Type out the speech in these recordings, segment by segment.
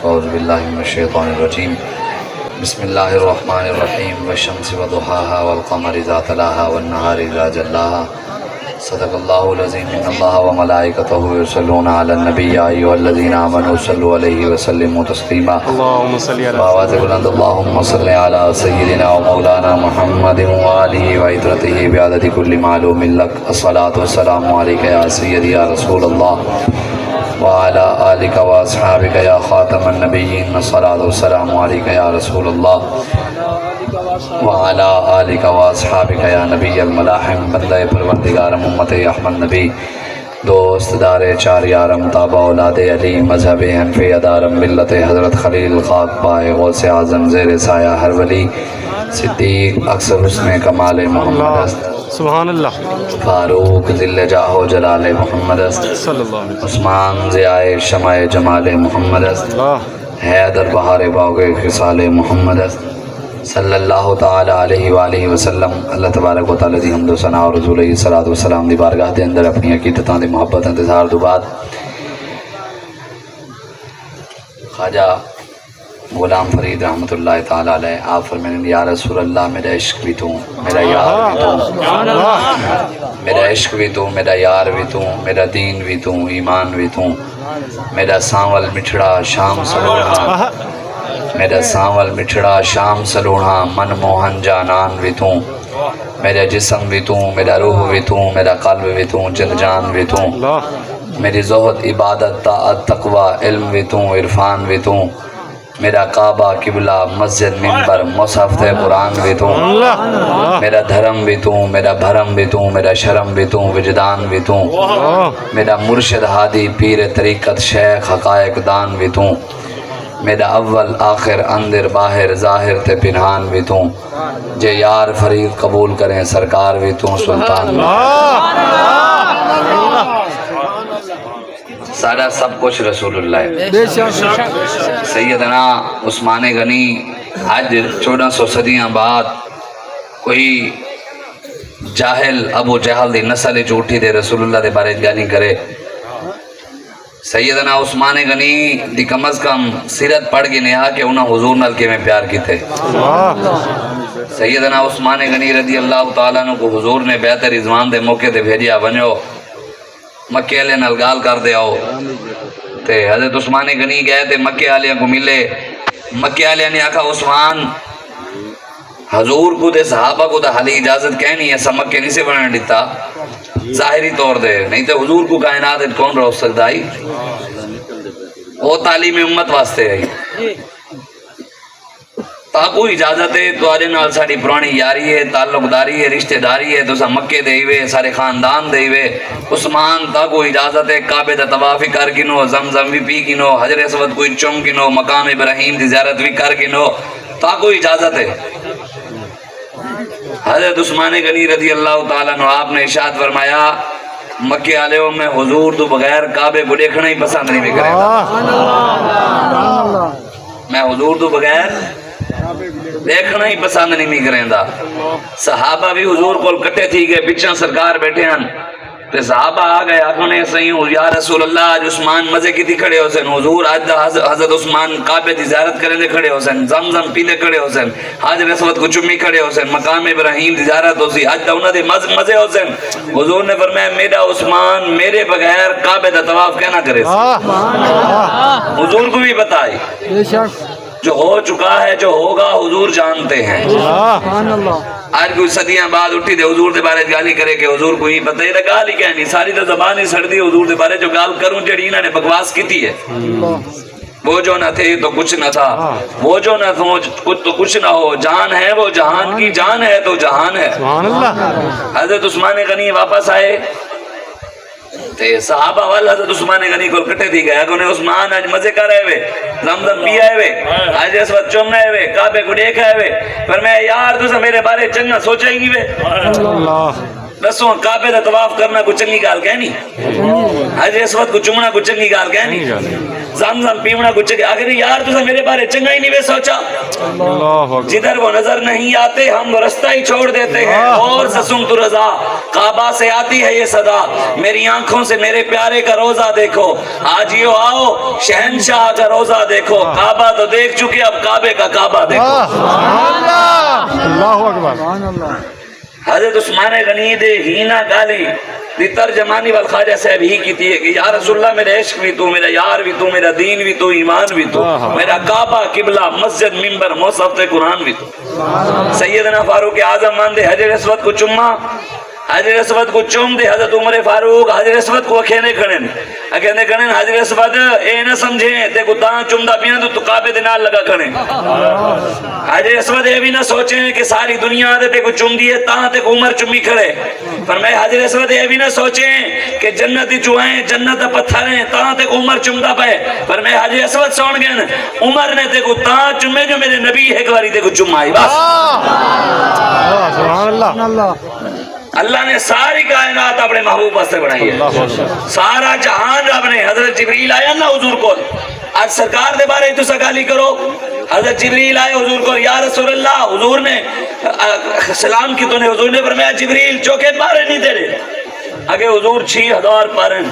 اعوذ باللہ من الشیطان الرجیم بسم اللہ الرحمن الرحیم والشمس وضحاها والقمر اذا تلاها والنهار اذا جلاها صدق اللہ العظیم ان اللہ وملائکتہ یصلون علی النبی یا ایھا الذین آمنوا صلوا علیہ وسلموا تسلیما اللہم صل علی بآواز بلند اللہم صل علی سیدنا و مولانا محمد وآلہ وعترتہ بعدد کل معلوم لک الصلاۃ والسلام علیک یا سیدی یا رسول اللہ وعلى آلك وأصحابك يا خاتم النبيين الصلاة والسلام عليك يا رسول الله وعلى آلك وأصحابك يا نبي الملاحم بندہ پروردگار امت احمد نبی دوست دار چار یارم تابع اولاد علی مذہب حنفی ادارم ملت حضرت خلیل خاک پائے غوث اعظم زیر سایہ ہر ولی صدیق اکثر حسن کمال محمد است سبحان اللہ فاروق ذل جاہ و جلال محمد است صلی اللہ علیہ عثمان ضیاء شمع جمال محمد است وسلم حیدر بہار باغ خصال محمد است صلی اللہ تعالی علیہ وآلہ وسلم اللہ تبارک و تعالی دی حمد و ثنا اور رسول علیہ الصلوۃ والسلام دی بارگاہ دے اندر اپنی عقیدتاں دی محبت انتظار دو بعد خواجہ غلام فرید رحمۃ اللہ تعالی علیہ آپ فرمائیں یا رسول اللہ میرا عشق بھی تو میرا یار بھی تو میرا عشق بھی تو میرا یار بھی تو میرا دین بھی تو ایمان بھی تو میرا سانول مٹھڑا شام سلوڑا میرا سانول مٹھڑا شام سلوڑا من موہن جانان بھی تو میرا جسم بھی تو میرا روح بھی تو میرا قلب بھی تو جن جان بھی تو میری زہد عبادت طاعت تقوی علم بھی تو عرفان بھی تو میرا کعبہ قبلہ مسجد منبر مصحف قرآن بھی تو میرا دھرم بھی تو میرا بھرم بھی تو میرا شرم بھی تو وجدان بھی تو میرا مرشد ہادی پیر طریقت شیخ حقائق دان بھی تو میرا اول آخر اندر باہر ظاہر تے پنہان بھی تو جے یار فرید قبول کریں سرکار بھی تو سلطان بھی سارا سب کچھ رسول اللہ ہے سیدنا عثمان غنی آج 1400 صدیاں بعد کوئی جاہل ابو جہل دی نسل جھوٹی دے رسول اللہ دے بارے گانی کرے سیدنا عثمان غنی دی کم از کم سیرت پڑھ کے نہا کہ انہاں حضور نال کے میں پیار کی تھے سیدنا عثمان غنی رضی اللہ تعالیٰ عنہ کو حضور نے بیعت رضوان دے موقع دے بھیجیا بنیو مکے والے نال گال کر دے آؤ تے حضرت عثمان غنی گئے تے مکے والے کو ملے مکے والے نے آکھا عثمان حضور کو دے صحابہ کو دا حالی اجازت کہنی ہے ایسا مکے نہیں سے بنانے دیتا ظاہری طور دے نہیں تے حضور کو کائنات کون روک سکتا ہی وہ تعلیم امت واسطے ہے تاکو اجازت ہے تو آجے نال ساڑی پرانی یاری ہے تعلق داری ہے رشتہ داری ہے تو سا مکے دے ہوئے سارے خاندان دے ہوئے عثمان تاکو اجازت ہے کعبے دا طواف کر گنو زمزم بھی پی گنو حجر اسود کوئی چم گنو مقام ابراہیم دی زیارت بھی کر گنو تاکو اجازت ہے حضرت عثمان غنی رضی اللہ تعالیٰ عنہ آپ نے ارشاد فرمایا مکے والے میں حضور تو بغیر کعبے کو دیکھنا ہی پسند نہیں بھی کرے گا میں حضور تو بغیر دیکھنا ہی پسند نہیں کریں دا صحابہ بھی حضور کو کٹے تھی گئے پچھا سرکار بیٹھے ہیں تے صحابہ آ گئے آکھنے صحیح یا رسول اللہ آج عثمان مزے کی تھی کھڑے ہو سن حضور آج حضرت عثمان کعبے دی زیارت کرنے دے کھڑے ہو سن زمزم پیلے کھڑے ہو سن حاجر اسود کو چمی کھڑے ہو سن مقام ابراہیم دی زیارت ہو سی آج انہاں دے مزے ہو سن حضور نے فرمایا میرا عثمان میرے بغیر کعبے دا طواف کہنا کرے حضور کو بھی بتائی جو ہو چکا ہے جو ہوگا حضور جانتے ہیں آج کوئی صدیاں بعد اٹھی دے حضور دے بارے گالی کرے کہ حضور کو ہی پتہ ہے گالی کہنی ساری تو زبان ہی سڑ دی حضور دے بارے جو گال کروں جڑی انہوں نے بکواس کی تھی ہے وہ جو نہ تھے تو کچھ نہ تھا وہ جو نہ تھو تو کچھ نہ ہو جان ہے وہ جہان کی جان ہے تو جہان ہے حضرت عثمان غنی واپس آئے تے صحابہ والا حضرت عثمان غنی کو کٹے تھی گیا کہ انہیں عثمان آج مزے کر رہے ہوئے زمزم پی آئے ہوئے آج اس وقت چم رہے ہوئے کعبے کو دیکھ آئے ہوئے پر میں یار تو میرے بارے چنگا سوچا ہی نہیں ہوئے دسوں کعبے دا طواف کرنا کو چنگی گال کہنی آج اس وقت کو چمنا کو چنگی گال کہنی زمزم پیونا کچھ کہ اگر یار تو میرے بارے چنگا ہی نہیں وے سوچا. جدھر وہ نظر نہیں آتے ہم وہ رستہ ہی چھوڑ دیتے ہیں. اور سسم تو رضا کعبہ سے آتی ہے یہ صدا, میری آنکھوں سے میرے پیارے کا روزہ دیکھو. آجیو آؤ شہنشاہ کا روزہ دیکھو. کعبہ تو دیکھ چکے اب کعبے کا کعبہ دیکھو. اللہ اکبر. حضرت عثمان غنی دے ہینا گالی دی ترجمانی والخواجہ صاحب ہی کی تھی کہ یا رسول اللہ میرے عشق بھی تو, میرا یار بھی تو, میرا دین بھی تو, ایمان بھی تو, میرا کعبہ قبلہ مسجد ممبر مصحف کقرآن بھی تو. سیدنا فاروق اعظم مان دے حجر اسود کو چما, حجر اسود کو چوم دے. حضرت عمر فاروق حجر اسود کو اکھینے کھڑن اکھینے کھڑن حجر اسود اے نہ سمجھیں تے کو تاں چمدہ پیاں تو کعبے دے نال لگا کھڑیں. حجر اسود اے بھی نہ سوچیں کہ ساری دنیا دے تے کو چم دیے تاں تے کو عمر چمی کھڑے. فرمائے حجر اسود اے بھی نہ سوچیں کہ جنتی چوہیں جنت پتھریں تاں تے کو عمر چمدہ پے. فرمائے حجر اسود سون گئن عمر نے تے کو تاں چمے جو میرے نبی ایک باری تے کو چمائی. بس سبحان اللہ. اللہ نے ساری کائنات اپنے محبوب واسطے بنائی ہے. سارا جہان رب نے. حضرت جبریل آیا نا حضور کو, آج سرکار دے بارے تو سگالی کرو. حضرت جبریل آئے حضور کو, یا رسول اللہ. حضور نے سلام کی تو نے حضور نے فرمایا جبریل چوکے پارے نہیں دے رہے. اگے حضور 6000 پارن.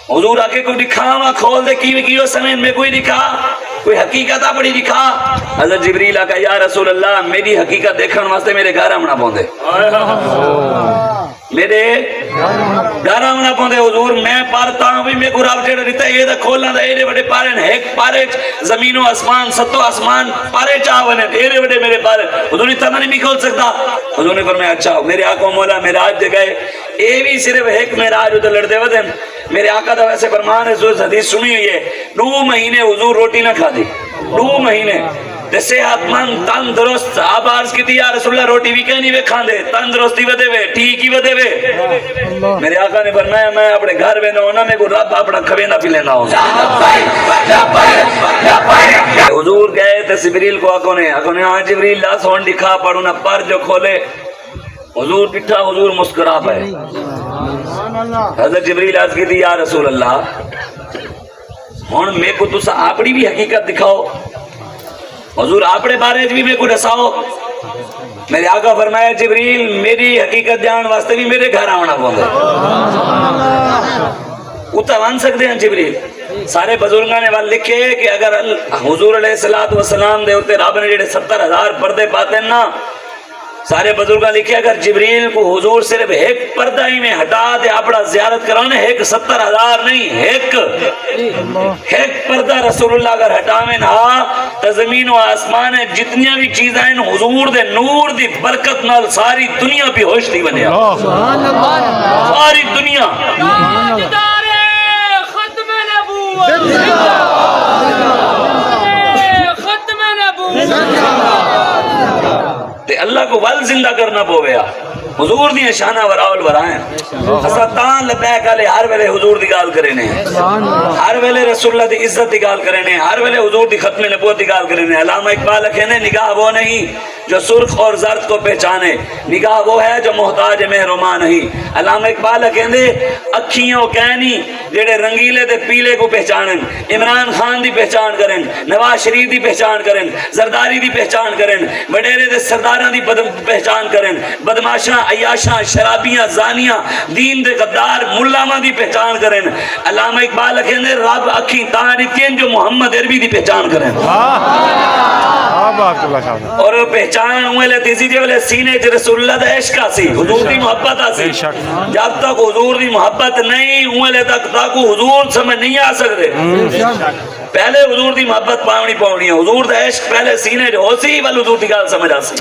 حضور آگے کوئی دکھا وہاں کھول دے کیو سمین میں کوئی دکھا کوئی حقیقت بڑی دکھا. حضرت جبریل آقا یا رسول اللہ میری حقیقت دیکھن واسطے میرے گھر آمنا پوندے, میرے گھر آمنا پوندے. حضور میں پارتا ہوں بھی میں کو رب جڑا دیتا ہے یہ دا کھولنا دا ایرے بڑے پارے ہیں. ایک پارے زمین و آسمان ستو آسمان پارے چاہونے ایرے بڑے میرے پارے. حضور نے تنہ نہیں کھول سکتا. حضور نے فرمایا اچھا میرے آقا مولا معراج دے گئے اے بھی صرف ایک معراج ادھر لڑ دے ودن. میرے آقا دا ویسے فرمان ہے حدیث سنی ہوئی ہے 2 مہینے حضور روٹی نہ کھا دی. 2 مہینے تے صحت مند تندرست. آپ عرض کی تھی یا رسول اللہ روٹی بھی کہیں نہیں وے کھاندے تندرستی ودے وے ٹھیک ہی ودے وے. میرے آقا نے فرمایا میں اپنے گھر میں نہ ہونا میں کو رب اپنا کھوے نہ پی لینا ہوں. حضور گئے تے جبریل کو آقا نے ہاں جبریل لا سون دکھا پڑھو نہ پر جو کھولے. حضور پٹھا حضور مسکرا پائے. حضرت جبریل عرض کی تھی یا رسول اللہ ہن میں کو تسا اپنی بھی حقیقت دکھاؤ. حضور اپنے بارے بھی میں کو دساؤ. میرے آقا فرمایا جبریل میری حقیقت جان واسطے بھی میرے گھر آنا پوندا. اتنا مان سکتے ہیں جبریل. سارے بزرگاں نے وال لکھے کہ اگر حضور علیہ السلام دے ہوتے رب نے جڑے 70,000 پردے پاتے ہیں نا, سارے بزرگاں لکھے اگر جبریل کو حضور صرف ایک پردہ ہی میں ہٹا دے اپنا زیارت کرانے ایک 70,000 نہیں ایک پردہ رسول اللہ اگر ہٹاویں نا تو زمین و آسمان ہے جتنی بھی چیزیں ہیں حضور دے نور دی برکت نال ساری دنیا بھی ہوش دی بنیا. ساری دنیا ختم نبوت تے اللہ کو ول زندہ کرنا پویا. حضور دی شانہ وراول ورائیں اسا تاں لبیک علی ہر ویلے حضور دی گال کرنے, ہر ویلے رسول اللہ دی عزت دی گال کرنے, ہر ویلے حضور دی ختم نبوت دی گال کرنے. علامہ اقبال کہنے نگاہ وہ نہیں جو سرخ اور زرد کو پہچانے, نگاہ وہ ہے جو محتاج مہرما نہیں. علامہ اقبال کہنے اکھیوں کہنی جڑے رنگیلے دے پیلے کو پہچانن, عمران خان دی پہچان کریں, نواز شریف دی پہچان کریں, زرداری دی پہچان کریں, وڈیرے دے سرداراں دی پہچان کریں, بدماشاں عیاشاں شرابیاں زانیاں دین دے غدار ملاواں دی پہچان کریں. علامہ اقبال کہنے رب اکھی تاں دتیں جو محمد عربی دی پہچان کریں. اور پہچان ہوئے لے تیزی جے والے سینے چ رسول اللہ دا عشق سی, حضور دی محبت سی. جب تک حضور دی محبت نہیں ہوئے لے تک حضور سمجھ نہیں آ سکتے. پہلے حضور دی محبت پاونی ہے, حضور دا عشق پہلے سینے جو ہو سی ول حضور دی گال سمجھ آ سی.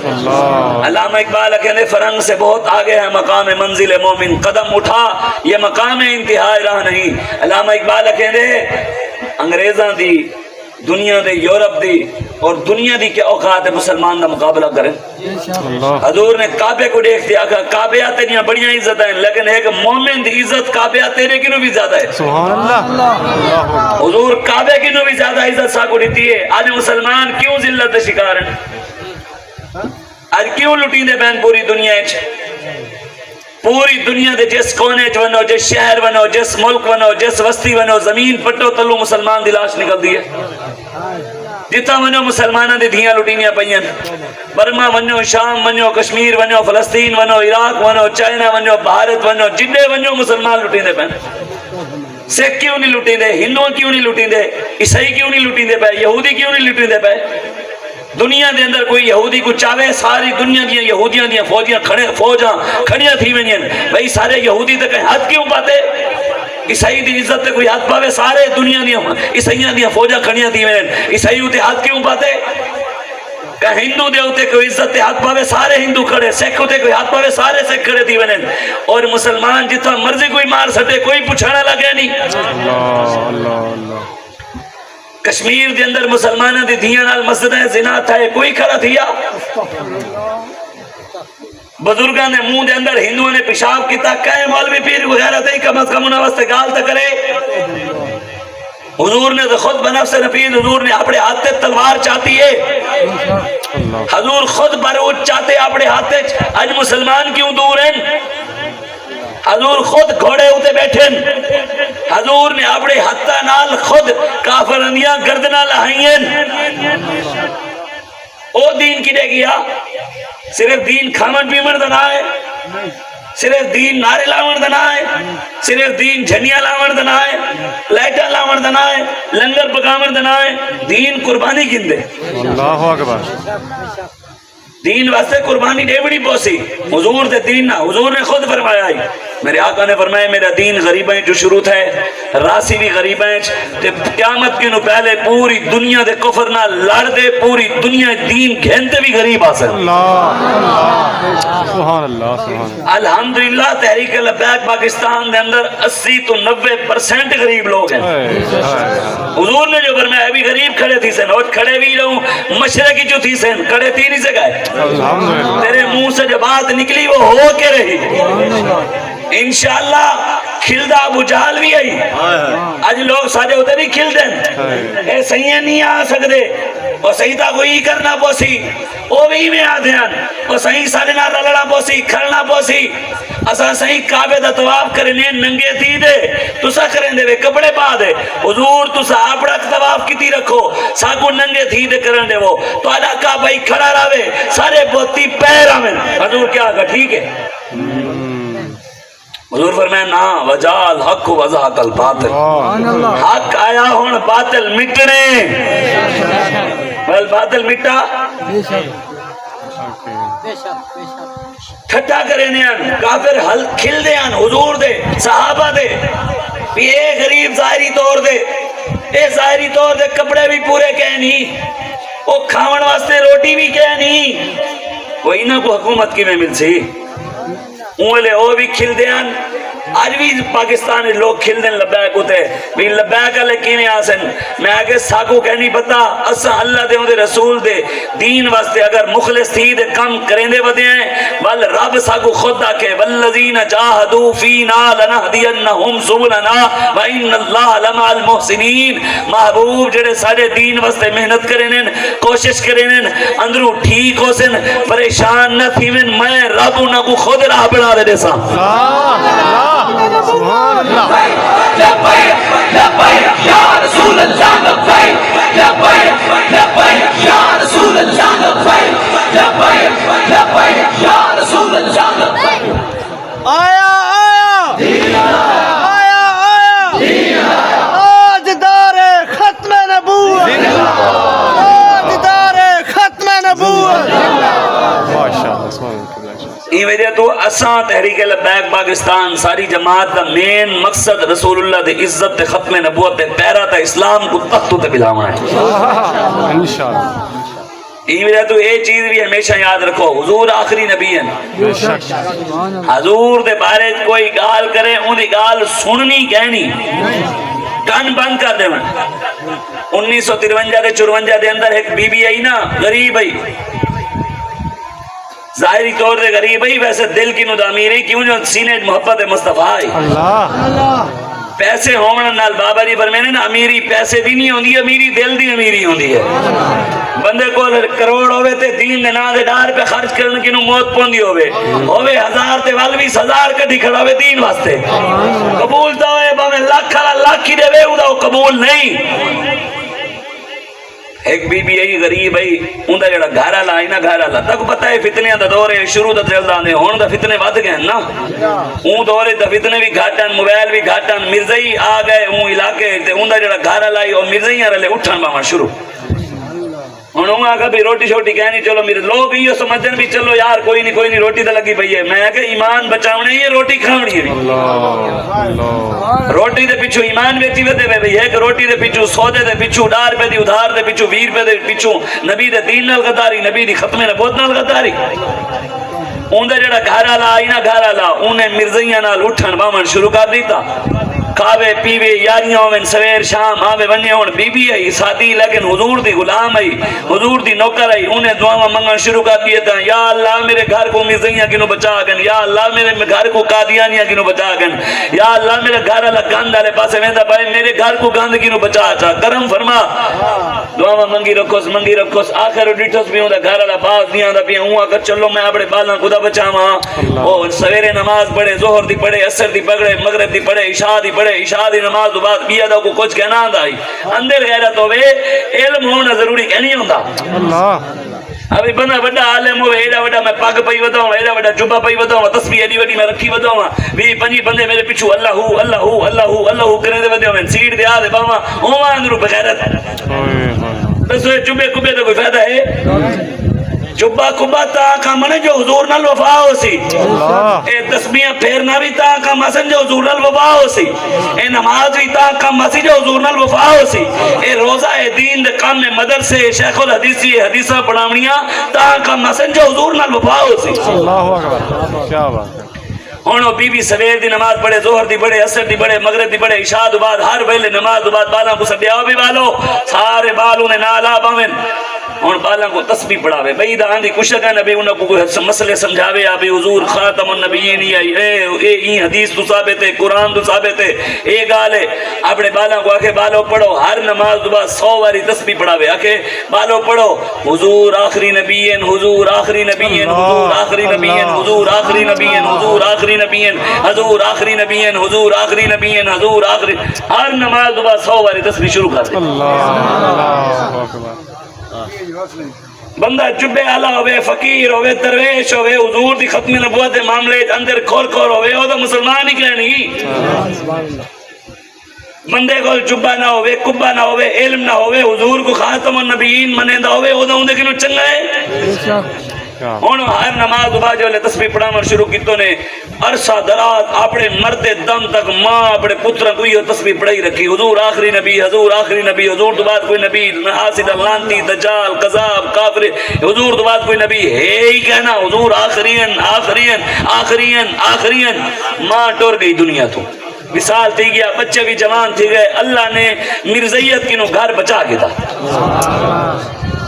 علامہ اقبال کہنے فرنگ سے بہت آگے ہے مقام منزل مومن, قدم اٹھا یہ مقام انتہائی راہ نہیں. علامہ اقبال کہنے انگریزاں دی دنیا دے یورپ دی اور دنیا دی کیا اوقات ہے مسلمان دا مقابلہ کریں. حضور نے کعبے کو دیکھ دیا کہ کعبے تیریاں بڑیاں عزت ہیں لیکن ایک مومن دی عزت کعبے تیرے کی نو بھی زیادہ ہے. سبحان اللہ. حضور کعبے کی نو بھی زیادہ عزت سا کو دیتی ہے. آج مسلمان کیوں ذلت دے شکار ہیں, آج کیوں لٹیں دے بین پوری دنیا ہے. پوری دنیا دے جس کونے چ ونو، جس شہر ونو، جس ملک ونو، جس وسطی ونو، زمین پٹو تلو مسلمان دی لاش نکل دی ہے. جتا ونو مسلمانہ دی دھیاں لٹینیاں پئیاں. برما ونو، شام ونو، کشمیر ونو، فلسطین ونو، عراق ونو، چائنا ونو، بھارت ونو، جدے ونو مسلمان لٹین دے پین. سکھ کیوں نہیں لٹین دے؟ ہندو کیوں نہیں لٹین دے؟ عیسائی کیوں نہیں لٹین دے پے؟ یہودی کیوں نہیں لٹین دے پے؟ دنیا دے اندر کوئی یہودی کو چاہے ساری دنیا دیا یہودیاں دیا فوجاں کھڑیاں تھی ونیاں بھئی سارے یہودی تے کہیں ہاتھ کیوں پاتے؟ عیسائی دی عزت تے کوئی ہاتھ پاوے؟ سارے دنیا دیا عیسائیاں دیا فوجاں کھڑیاں تھی ونیاں عیسائی تے ہاتھ کیوں پاتے؟ کہ ہندو دے ہوتے کوئی عزت تے ہاتھ پاوے سارے ہندو کھڑے، سکھ ہوتے کوئی ہاتھ پاوے سارے سکھ کھڑے تھی ونیاں. اور مسلمان جتنا مرضی کوئی مار سٹے کوئی پوچھانا لگے نہیں. اللہ اللہ اللہ. کشمیر دے اندر مسلمانہ دی دھیاں نال مسجدیں زنا تھا کوئی کھڑا تھیا؟ بزرگاں نے منہ دے اندر ہندوؤں نے پیشاب کیتا کہیں مولوی پیر وغیرہ تے کم از کم انہاں واسطے گال تے کرے. حضور نے خود بنفس نفیس حضور نے اپنے ہاتھ تے تلوار چاہتی ہے. حضور خود بروج چاہتے اپنے ہاتھ تے. آج مسلمان کیوں دور ہیں؟ حضور خود گھوڑے ہوتے بیٹھیں. حضور نے اپنے ہتھا نال خود کافرانیاں گردنا لہائیں. او دین کی دے گیا؟ صرف دین کھامن پیمن دنا ہے؟ صرف دین نعرے لاون دنا ہے؟ صرف دین جھنیاں لاون دنا ہے؟ لائٹاں لاون دنا ہے؟ لنگر پکاون دنا ہے؟ دین قربانی کن دے؟ اللہ اکبر. دین واسطے قربانی ڈیوڑی پوسی. حضور دے دین نہ حضور نے خود فرمایا ہے. میرے آقا نے فرمایا میرا دین غریبیں جو شروع ہے راسی بھی غریبیں تے قیامت کی نو پہلے پوری دنیا دے کفر نہ لڑ دے پوری دنیا دین گھنتے بھی غریب آسن. اللہ اللہ سبحان اللہ سبحان اللہ. الحمدللہ تحریک لبیک پاکستان دے اندر 80 تو 90% غریب لوگ ہیں. حضور نے جو فرمایا بھی غریب کھڑے تھی سن اور کھڑے بھی رہوں مشرقی جو تھی سن کھڑے تھی نہیں سے گئے. تیرے منہ سے جو بات نکلی وہ ہو کے رہی. انشاءاللہ کھلدہ ابو جہل بھی آئی. آج لوگ سارے ہوتے نہیں کھل دیں اے صحیح نہیں آ سکتے اور صحیح تا کوئی کرنا پوسی وہ بھی میں آدھے ہیں اور صحیح سارے نہ رلڑا پوسی کھڑنا پوسی. اساں صحیح کعبے دا طواف کرنے ننگے تھی دے تسا کریں دے کپڑے پا دے. حضور تسا اپنا طواف کیتی رکھو ساکو ننگے تھی دے کرن دے وہ تو ادا کعبہ ہی کھڑا راوے سارے بوتی پیر آمن. حضور کیا کہا ٹھیک ہے؟ حضور فرمایا نا وجال حق وضحق الباطل. حق آیا ہون باطل مٹنے بل باطل مٹا ٹھٹا کرے نیان کافر حل کھل دے آن حضور دے صحابہ دے بھی اے غریب ظاہری طور دے اے ظاہری طور دے کپڑے بھی پورے کہہ نہیں او کھاون واسطے روٹی بھی کہہ نہیں کوئی نہ کو حکومت کی میں مل سی اولے او بھی کھل دیان. آج بھی پاکستانی لوگ کھل دیں لبیک ہوتے بھی لبیک علیہ کینے آسن. میں آگے ساکو کہنی پتا اسا اللہ دے دے رسول دے دین واسطے اگر مخلص تھی دے کم کریں دے بدے ہیں وال رب ساکو خود آکے والذین جاہدو فینا لنہدینہم سبلنا وإن اللہ لمع المحسنین. محبوب جڑے سارے دین واسطے محنت کریں کوشش کریں اندروں ٹھیک ہو سن پریشان نہ تھی من میں رب نہ کو خود راہ بنا دے سا. سبحان اللہ. لبیک لبیک یا رسول اللہ لبیک لبیک لبیک یا رسول اللہ لبیک لبیک لبیک یا رسول اللہ لبیک. آیا آیا آیا آیا تاجدار ختم نبوت تاجدار ختم نبوت. ماشاءاللہ سبحان اللہ. یہ وجہ تو اساں تحریک لبیک پاکستان ساری جماعت دا مین مقصد رسول اللہ دے عزت دے ختم نبوت دے پیرا تا اسلام کو تختوں تے بلاونا ہے انشاءاللہ. یہ وجہ تو یہ چیز بھی ہمیشہ یاد رکھو حضور آخری نبی ہیں. حضور دے بارے کوئی گال کرے ان دی گال سننی کہنی کان بند کر دے. 1953 دے 54 دے اندر ایک بی بی آئی نا غریب آئی ظاہری طور دے غریب ہی ویسے دل کی ندامی رہی کیوں جو سینے محبت مصطفیٰ آئی پیسے ہونے نال بابا جی فرمانے نا امیری پیسے دی نہیں ہوندی امیری دل دی امیری ہوندی ہے بندے کو کروڑ ہوئے تے دین دے نا دے ڈار پہ خرچ کرن کی نو موت پوندی ہوئے ہزار تے وال 20,000 کڈی کھڑا ہوئے دین واسطے قبول تو ہوئے باوے لاکھ ہی دے وے او قبول نہیں ایک بی بی ای غریب ای اوندا جڑا گھر والا ای نا گھر والا تک پتہ ہے فتنے دا دور ہے شروع دا چلدا نے ہن دا فتنے ود گئے نا اون دورے دا فتنے بھی گھٹن موبائل بھی گھٹن مرزائی آ گئے اون علاقے تے اوندا جڑا گھر والا ای او مرزائیاں رلے اٹھن باواں شروع ہن اون آکھا بھی روٹی شوٹی کہنی چلو میرے لوگ یہ سمجھن بھی چلو یار کوئی نہیں روٹی تے لگی پئی ہے میں کہ ایمان بچاونے یہ روٹی کھاونی ہے روٹی دے پیچھے ایمان ویچی ودے وے بھئی ایک روٹی دے پیچھے سودے دے پیچھے ڈار پہ دی ادھار دے پیچھے 20 روپے دے پیچھے نبی دے دین نال غداری نبی دی ختم نبوت نال غداری اوندا جڑا گھر والا آئی نا گھر والا اونے مرزائیاں نال اٹھن باون شروع کر دیتا کھاوے پیوے یاریاں ہوئن سویر شام آوے وننے ہون بی بی آئی سادی لیکن حضور دی غلام آئی حضور دی نوکر آئی انہیں دعاواں منگن شروع کر دیے تھا یا اللہ میرے گھر کو مرزائیاں کنو بچا گن یا اللہ میرے گھر کو قادیانیاں کنو بچا گن یا اللہ میرے گھر اللہ گند آلے پاسے ویندہ بھائی میرے گھر کو گند کنو بچا چا کرم فرما دعاواں منگی رکھوس آخر ڈیٹھوس بھی ہوں دا گھر اللہ باز دیاں دا پیا ہوں اگر چلو میں اپنے بالاں خدا بچاواں اور سویرے نماز پڑھے ظہر دی پڑھے عصر دی پڑھے مغرب دی پڑھے عشاء دی پڑھے عشاء دی نماز دو بعد بیا دا کو کچھ کہنا آندا ہی اندر غیرت ہوئے علم ہونا ضروری کہنی ہوندا ابھی بندہ بڑا عالم ہوئے ایڈا وڈا میں پاک پئی وداؤں ایڈا وڈا جبہ پئی وداؤں تسبیح ایڈی وڈی میں رکھی وداؤں بھی پنجی بندے میرے پیچھو اللہ کرنے دے وداؤں میں سیٹ دے آدھے باواں اوہاں اندرو بغیرت بس جبے کبے دا کوئی فائدہ ہے جبہ کبہ تاکہ منے جو حضور نال وفا ہو سی اے تسبیحاں پھیرنا بھی تاکہ مسن جو حضور نال وفا ہو سی اے نماز بھی تاکہ مسی جو حضور نال وفا ہو سی اے روزہ اے دین دے کام میں مدرسے شیخ الحدیثی حدیثہ پڑھاونیاں تاکہ مسن جو حضور نال وفا ہو سی اللہ اکبر کیا بات ہے ہونو بی بی سویر دی نماز پڑھے ظہر دی پڑھے عصر دی پڑھے مغرب دی پڑھے عشاء دی بعد ہر ویلے نماز دی بعد بالاں کو سبیاو بھی بالو سارے بالوں نے نالا باویں اور بالاں کو تسبیح پڑھاوے بھئی دا آندھی کشک ہے نبی انہوں کو کوئی مسئلے سمجھاوے آبی حضور خاتم النبیین اے حدیث تو ثابت ہے قرآن تو ثابت ہے اے گالے اپنے بالاں کو آکے بالو پڑھو ہر نماز دو بعد 100 واری تسبیح پڑھاوے آکے بالو پڑھو حضور آخری نبیین حضور آخری نبیین حضور آخری نبیین حضور آخری نبیین حضور آخری نبیین حضور آخری نبیین حضور آخری نبیین حضور آخری ہر نماز دو بعد 100 واری تسبیح شروع کر دے اللہ اکبر بندہ جبے آلہ ہوئے فقیر ہوئے درویش ہوئے حضور دی ختم نبوت دے معاملے اندر کھول ہوئے وہ تو مسلمان ہی کہنی بندے کو جبہ نہ ہوئے کبہ نہ ہوئے علم نہ ہوئے حضور کو خاتم النبیین منیندہ ہوئے وہ تو اندے کنو چنگا ہے ہونو ہر نماز دبا جو لے تسبیح پڑھانا شروع کی تو نے عرصہ درات اپنے مرتے دم تک ماں اپنے پترہ کوئی تسبیح پڑھائی رکھی حضور آخری نبی حضور دبات کوئی نبی حاسد لانتی دجال قذاب کافر حضور دبات کوئی نبی ہے ہی کہنا حضور آخرین ماں ٹور گئی دنیا تو وصال تھی گیا بچے بھی جوان تھی گئے اللہ نے مرزیت کی نو گھر بچا کے تھا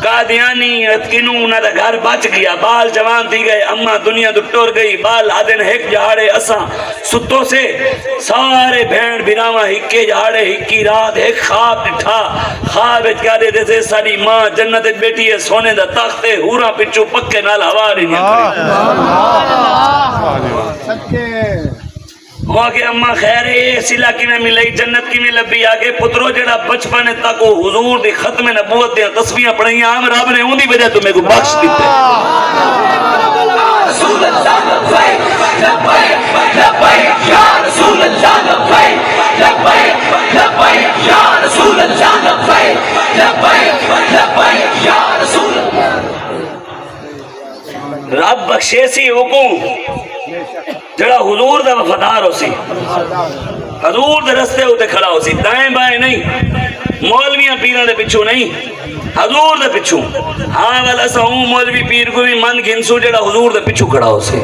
قادیانی کنو نہ دا گھر بچ گیا بال جوان تھی گئے اما دنیا تو ٹور گئی بال آدن ہک جہاڑے اساں ستوں سے سارے بھین بھراواں ہکے جہاڑے ہکی رات ایک خواب ڈٹھا خواب کیا دے دے ساری ماں جنت بیٹی ہے سونے دا تخت ہے ہوراں پچھو پکے نال ہوا رہی وہاں کے اماں خیر ہے سلا کی میں ملی جنت کی میں لبی آگے پترو جڑا بچپن تک حضور دی ختم نبوت دیا تسبیحاں پڑھیں ہم رب نے اون دی وجہ تمہیں کو بخش دیتے رسول اللہ لبیک لبیک لبیک یا رسول اللہ لبیک لبیک لبیک یا رسول اللہ لبیک لبیک لبیک یا رسول اللہ رب بخشے سی حکم جڑا حضور دا وفادار ہو سی حضور دے رستے ہوتے کھڑا ہو سی دائیں بائیں نہیں مولویاں پیران دے پچھو نہیں حضور دے پچھو ہاں والا سا ہوں مولوی پیر کو بھی من گھنسو جڑا حضور دے پچھو کھڑا ہو سی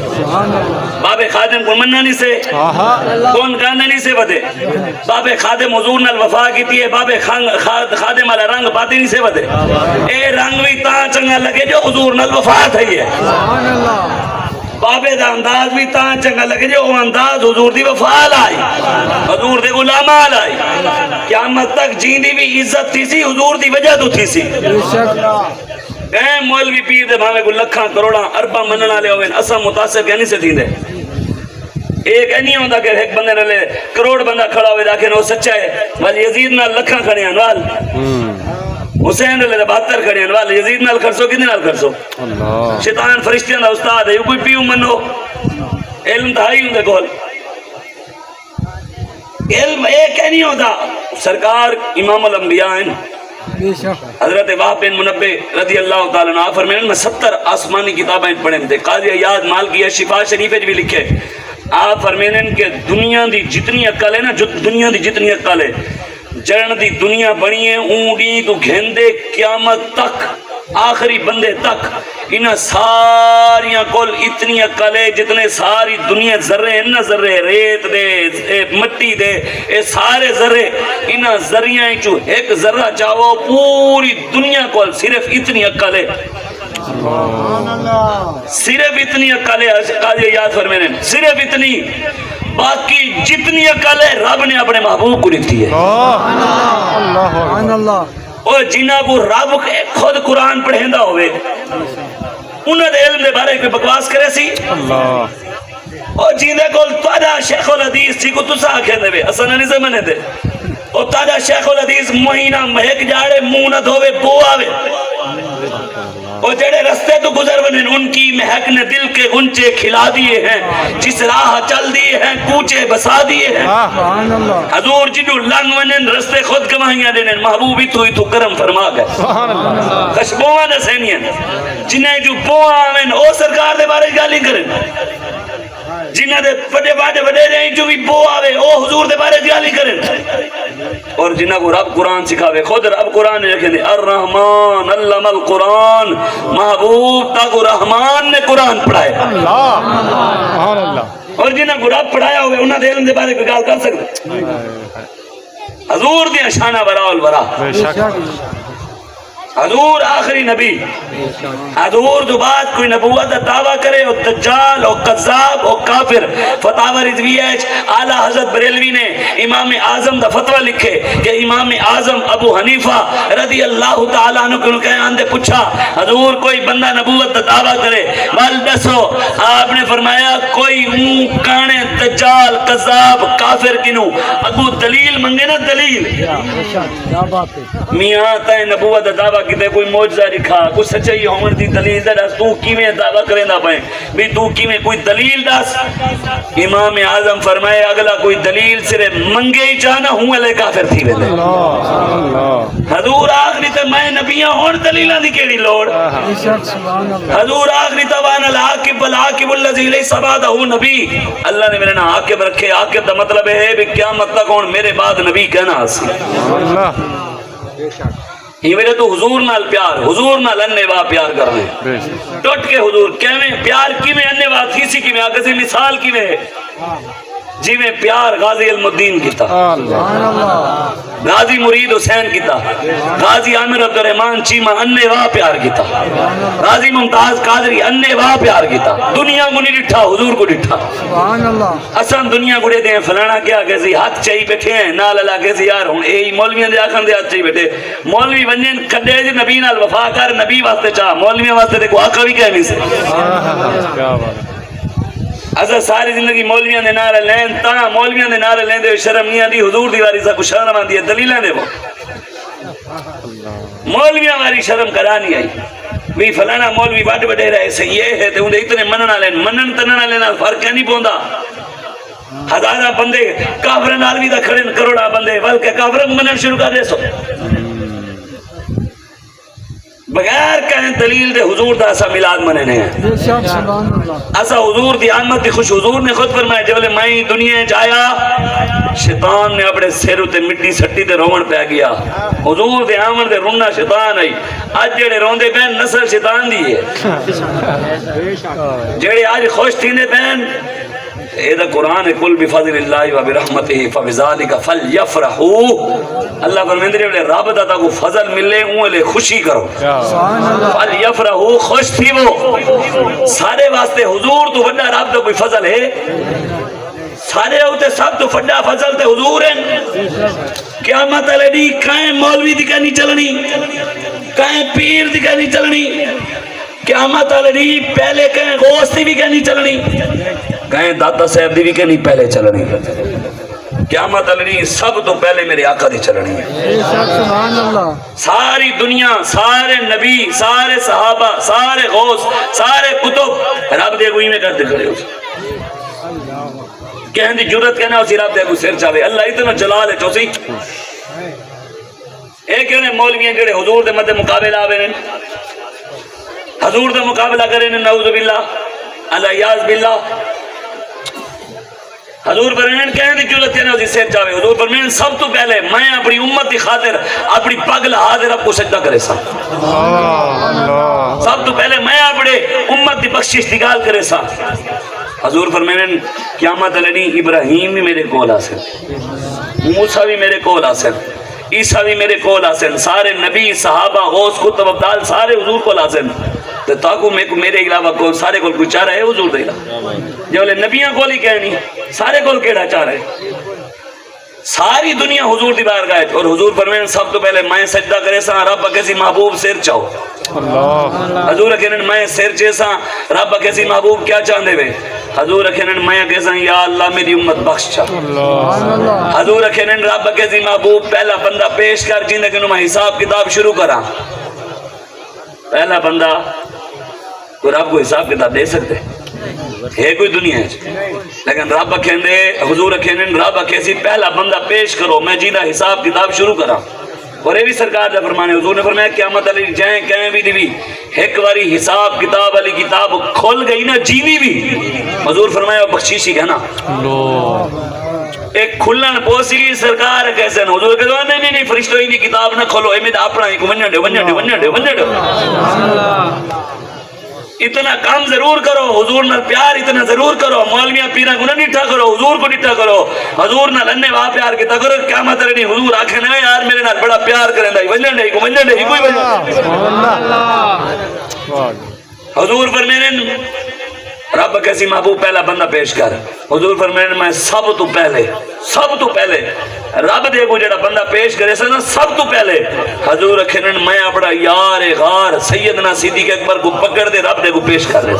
بابے خادم کو مننا نہیں سے کون کاندہ نہیں سے بدے بابے خادم حضور نال وفا کی تیئے بابے خادم والا رنگ باتی نہیں سے بدے اے رنگ بھی تاں چنگا لگے جو حضور نال وفا تھئی ہے بابے دا انداز بھی تاں چنگا لگے جو وہ انداز حضور دی وفال آئی، حضور دے غلامال آئی، قیامت تک جیندی بھی عزت تھی سی حضور دی وجہ تو تھی سی۔ کہیں مولوی پیر دے بھاوے کو لکھاں کروڑاں ارباں مننا لے ہوئے اسا متاثر کہنی سے تھی دے، ایک نہیں ہوتا کہ ایک بندے نہ لے کروڑ بندہ کھڑا ہوئے لیکن وہ سچا ہے، ولی یزید نال لکھاں کھڑے ہیں وال حسین لے 72 کھڑے ہیں وال یزید نال کھڑسو کتنے نال کھڑسو؟ شیطان فرشتیاں دا استاد ہے، یہ کوئی پیو منو علم تھائی ہوں دے کول، علم ایک نہیں ہوتا۔ سرکار امام الانبیاء ہیں حضرت وہب بن منبع رضی اللہ تعالیٰ عنہ فرمائیں میں 70 آسمانی کتابیں پڑھیں تھے، قاضی عیاض مالکی شفا شریف بھی لکھے، آپ فرمائیں کہ دنیا دی جتنی عقل ہے نا، دنیا دی جتنی عقل ہے جڑن دی دنیا بنی ہے اونڈی تو گھندے قیامت تک آخری بندے تک انہاں ساریاں کول اتنی عقل ہے جتنے ساری دنیا ذرے ہیں نا، ذرے ریت دے مٹی دے اے سارے ذرے انہاں ذریعہ چو ایک ذرہ چاہو پوری دنیا کول صرف اتنی عقل ہے، صرف اتنی عقل ہے۔ قاضی یاد فرمائیں صرف اتنی، باقی جتنی عقل ہے رب نے اپنے محبوب کو دیتی ہے۔ اور جنہ کو رب خود قرآن پڑھیندا ہوئے انہاں دے علم دے بارے کوئی بکواس کرے سی، اور جیندے کول تہاڈا شیخ الحدیث سی کو تسا آکھندے وے اساں نہیں سمجھنے دے، اور تہاڈا شیخ الحدیث مہینہ مہک جاڑے منہ نہ دھوے بو آوے، اور جڑے رستے تو گزر بنے ان کی مہک نے دل کے گنچے کھلا دیے ہیں، جس راہ چل دیے ہیں کوچے بسا دیے ہیں۔ حضور جنہوں لنگ ونن رستے خود کمائیاں دینن، محبوبی تو کرم فرما گئے خشبوہاں نسینیاں جنہیں جو بوہاں آمین او سرکار دے بارے گالی کریں، جنہ دے پڑے باڑے بڑے رہیں جو بھی بو آوے او حضور دے بارے گالی کریں، اور جنہ کو رب قرآن سکھاوے، خود رب قرآن نے رکھے دے الرحمن علم القرآن، محبوب تاکو رحمان نے قرآن پڑھائے، اور جنہ کو رب پڑھایا ہوئے انہاں دے علم دے بارے کوئی گال کر سکتے؟ حضور دیا شانہ برا الورا، حضور آخری نبی، حضور دو بعد کوئی نبوت دعویٰ کرے اور دجال اور قذاب اور کافر۔ فتاوی رضویہ اعلیٰ حضرت بریلوی نے امام اعظم دا فتوہ لکھے کہ امام اعظم ابو حنیفہ رضی اللہ تعالیٰ عنہ کو آندے پوچھا حضور کوئی بندہ نبوت دا دعویٰ کرے بل دسو، آپ نے فرمایا کوئی اون کانے دجال قذاب کافر کنو اگو دلیل منگے نا، دلیل میاں تائیں نبوت دا دعویٰ کتے کوئی موجزہ لکھا کوئی سچائی ہون دی دلیل دس، تو کیویں دعویٰ کریں دا پائیں بھی تو کیویں کوئی دلیل دس؟ امام اعظم فرمائے اگلا کوئی دلیل صرف منگے ہی چاہنا ہوں علیہ کافر تھی ویلے۔ حضور آخری تے میں نبیاں ہون دلیلہ دی کیڑی لوڑ؟ حضور آخری توان العاقب والعاقب اللذی لیس بعدہ نبی، اللہ نے میرے نا عاقب رکھے، عاقب دا مطلب ہے بھی قیامت تک ہون میرے بعد نبی کہنا حاصل۔ یہ وجہ تو حضور نال پیار، حضور نال اننے واہ پیار کر رہے ہیں ٹوٹ کے حضور کیویں پیار کیویں اننے واہ تھیسی کیویں آگے مثال کیویں ہے جی میں پیار غازی علم الدین کیتا، غازی مرید حسین کیتا، غازی عامر عبدالرحمن چیمہ اننے واہ پیار کیتا، غازی ممتاز قادری اننے واہ پیار کیتا، دنیا کو نہیں ڈٹھا حضور کو ڈٹھا۔ اسان دنیا کو دے فلانا کیا کہسی ہاتھ چاہی بیٹھے ہیں نال اللہ کہسی یار ہوں اے مولویاں دے آکھن دے ہاتھ چاہی بیٹھے، مولوی ونجن کھڈے جی نبی نال وفا کر نبی واسطے چاہ، مولویاں واسطے دیکھو آقا بھی کہہ نہیں سے۔ اصل ساری زندگی مولویاں دے نعرے لین تاں مولویاں دے نعرے لین دے شرم نہیں آندی، حضور دی واری سا کو شرم آندی ہے دلیلیں دے وہ مولویاں واری شرم کرانی آئی بھی فلانا مولوی بڑے بڑے رہے سے یہ ہے تے انہیں اتنے مننا لین منن تننا لینا فرق نہیں پوندا۔ ہزارہ بندے کافرن آلوی دا کھڑن کروڑا بندے بلکہ کافرن منن شروع کر دے سو بغیر کہیں دلیل دے حضور دا ایسا میلاد مننے ہیں، ایسا حضور دی آمد دی خوش حضور نے خود فرمایا جب میں دنیا جایا شیطان نے اپنے سیروں تے مٹی سٹی تے رومن پہ گیا، حضور دے آمن دے رونا شیطان آئی، آج جڑے روندے بین نسل شیطان دی ہے، جڑے آج خوش تھی نے بین اے دا قرآن ہے قل بفضل اللہ و برحمتہ فبذالک فلیفرحوا اللہ فرمیندے نے رب دا کو فضل ملے اون لے خوشی کرو فلیفرحوا خوش تھی وہ سارے واسطے حضور تو بڑا رب دا کوئی فضل ہے سارے ہوتے سب تو فڑا فضل تے حضور ہیں قیامت علیہ دی کائیں مولوی دی کہیں چلنی کہیں پیر دی کہیں چلنی قیامت علیہ دی پہلے کہیں غوث دی بھی کہیں چلنی کہیں داتا صاحب دی بھی کہیں پہلے چلنی قیامت علیہ دی سب تو پہلے میرے آقا دی چلنی ہے ساری دنیا سارے نبی سارے صحابہ سارے غوث سارے کتب رب دے گوئی میں کرتے کھڑے ہو کہن دی جرت کہنا اسی رب دے کو سر چاہے اللہ اتنا جلال ہے چوسی ایک انہیں مولویاں جڑے حضور دے مدے مقابلہ آوے ہیں حضور دے مقابلہ کریں نعوذ باللہ علیاذ باللہ حضور فرمین کہنے دی جرت کہنا اسی سر چاہے حضور فرمین سب تو پہلے میں اپنی امت کی خاطر اپنی پگل حاضر اب کو سجدہ کرے سا سب تو پہلے میں اپنے امت کی بخشش نگال کرے سا حضور فرمین قیامت علیہ ابراہیم بھی میرے کول آسن موسیٰ بھی میرے کول آسن عیسیٰ بھی میرے کول آسن سارے نبی صحابہ غوث کتب ابدال سارے حضور کول آسن تو تاکو میرے علاوہ کول سارے کول کوئی چاہ رہے حضور دے جو لے نبیاں کول ہی کہنی سارے کول کیڑا چاہ رہے ساری دنیا حضور دی بار گئے اور حضور فرمین سب تو پہلے میں سجدہ کرے سا رب کسی محبوب سر چاہو حضور کہنن میں سر چیسا رب کسی محبوب کیا چاہندے وے حضور کہنن میں کہسا یا اللہ میری امت بخش چاہ حضور کہنن رب کسی محبوب پہلا بندہ پیش کر جیندے کہ میں حساب کتاب شروع کرا پہلا بندہ کوئی رب کو حساب کتاب دے سکتے ہے کوئی دنیا ہے لیکن رب کہندے حضور کہنن رب کیسی پہلا بندہ پیش کرو میں جینا حساب کتاب شروع کرا اور یہ بھی سرکار نے فرمانے حضور نے فرمایا قیامت علی جائیں کہیں بھی دیوی ایک واری حساب کتاب علی کتاب کھول گئی نا جیوی بھی حضور فرمایا بخشیشی کہنا ایک کھلن پوسی سرکار کیسے نا حضور کہتا نہیں نہیں فرشتوں ہی نہیں کتاب نہ کھولو اے میں اپنا ایک ونجڑ اتنا کام ضرور کرو حضور نال پیار اتنا ضرور کرو مولویاں پیرا کو نہ نٹھا کرو حضور کو نٹھا کرو حضور نال اننے واہ پیار کیتا کرو قیامت رہنی حضور آنکھیں نہ یار میرے نال بڑا پیار کریں دا ونجڑ کوئی حضور فرمین رب کیسی محبوب پہلا بندہ پیش کر حضور فرمین میں سب تو پہلے رب دے کو جڑا بندہ پیش کرے سا نا سب تو پہلے حضور کہنن میں اپنا یار غار سیدنا صدیق اکبر کو پکڑ دے رب دے کو پیش کر رہے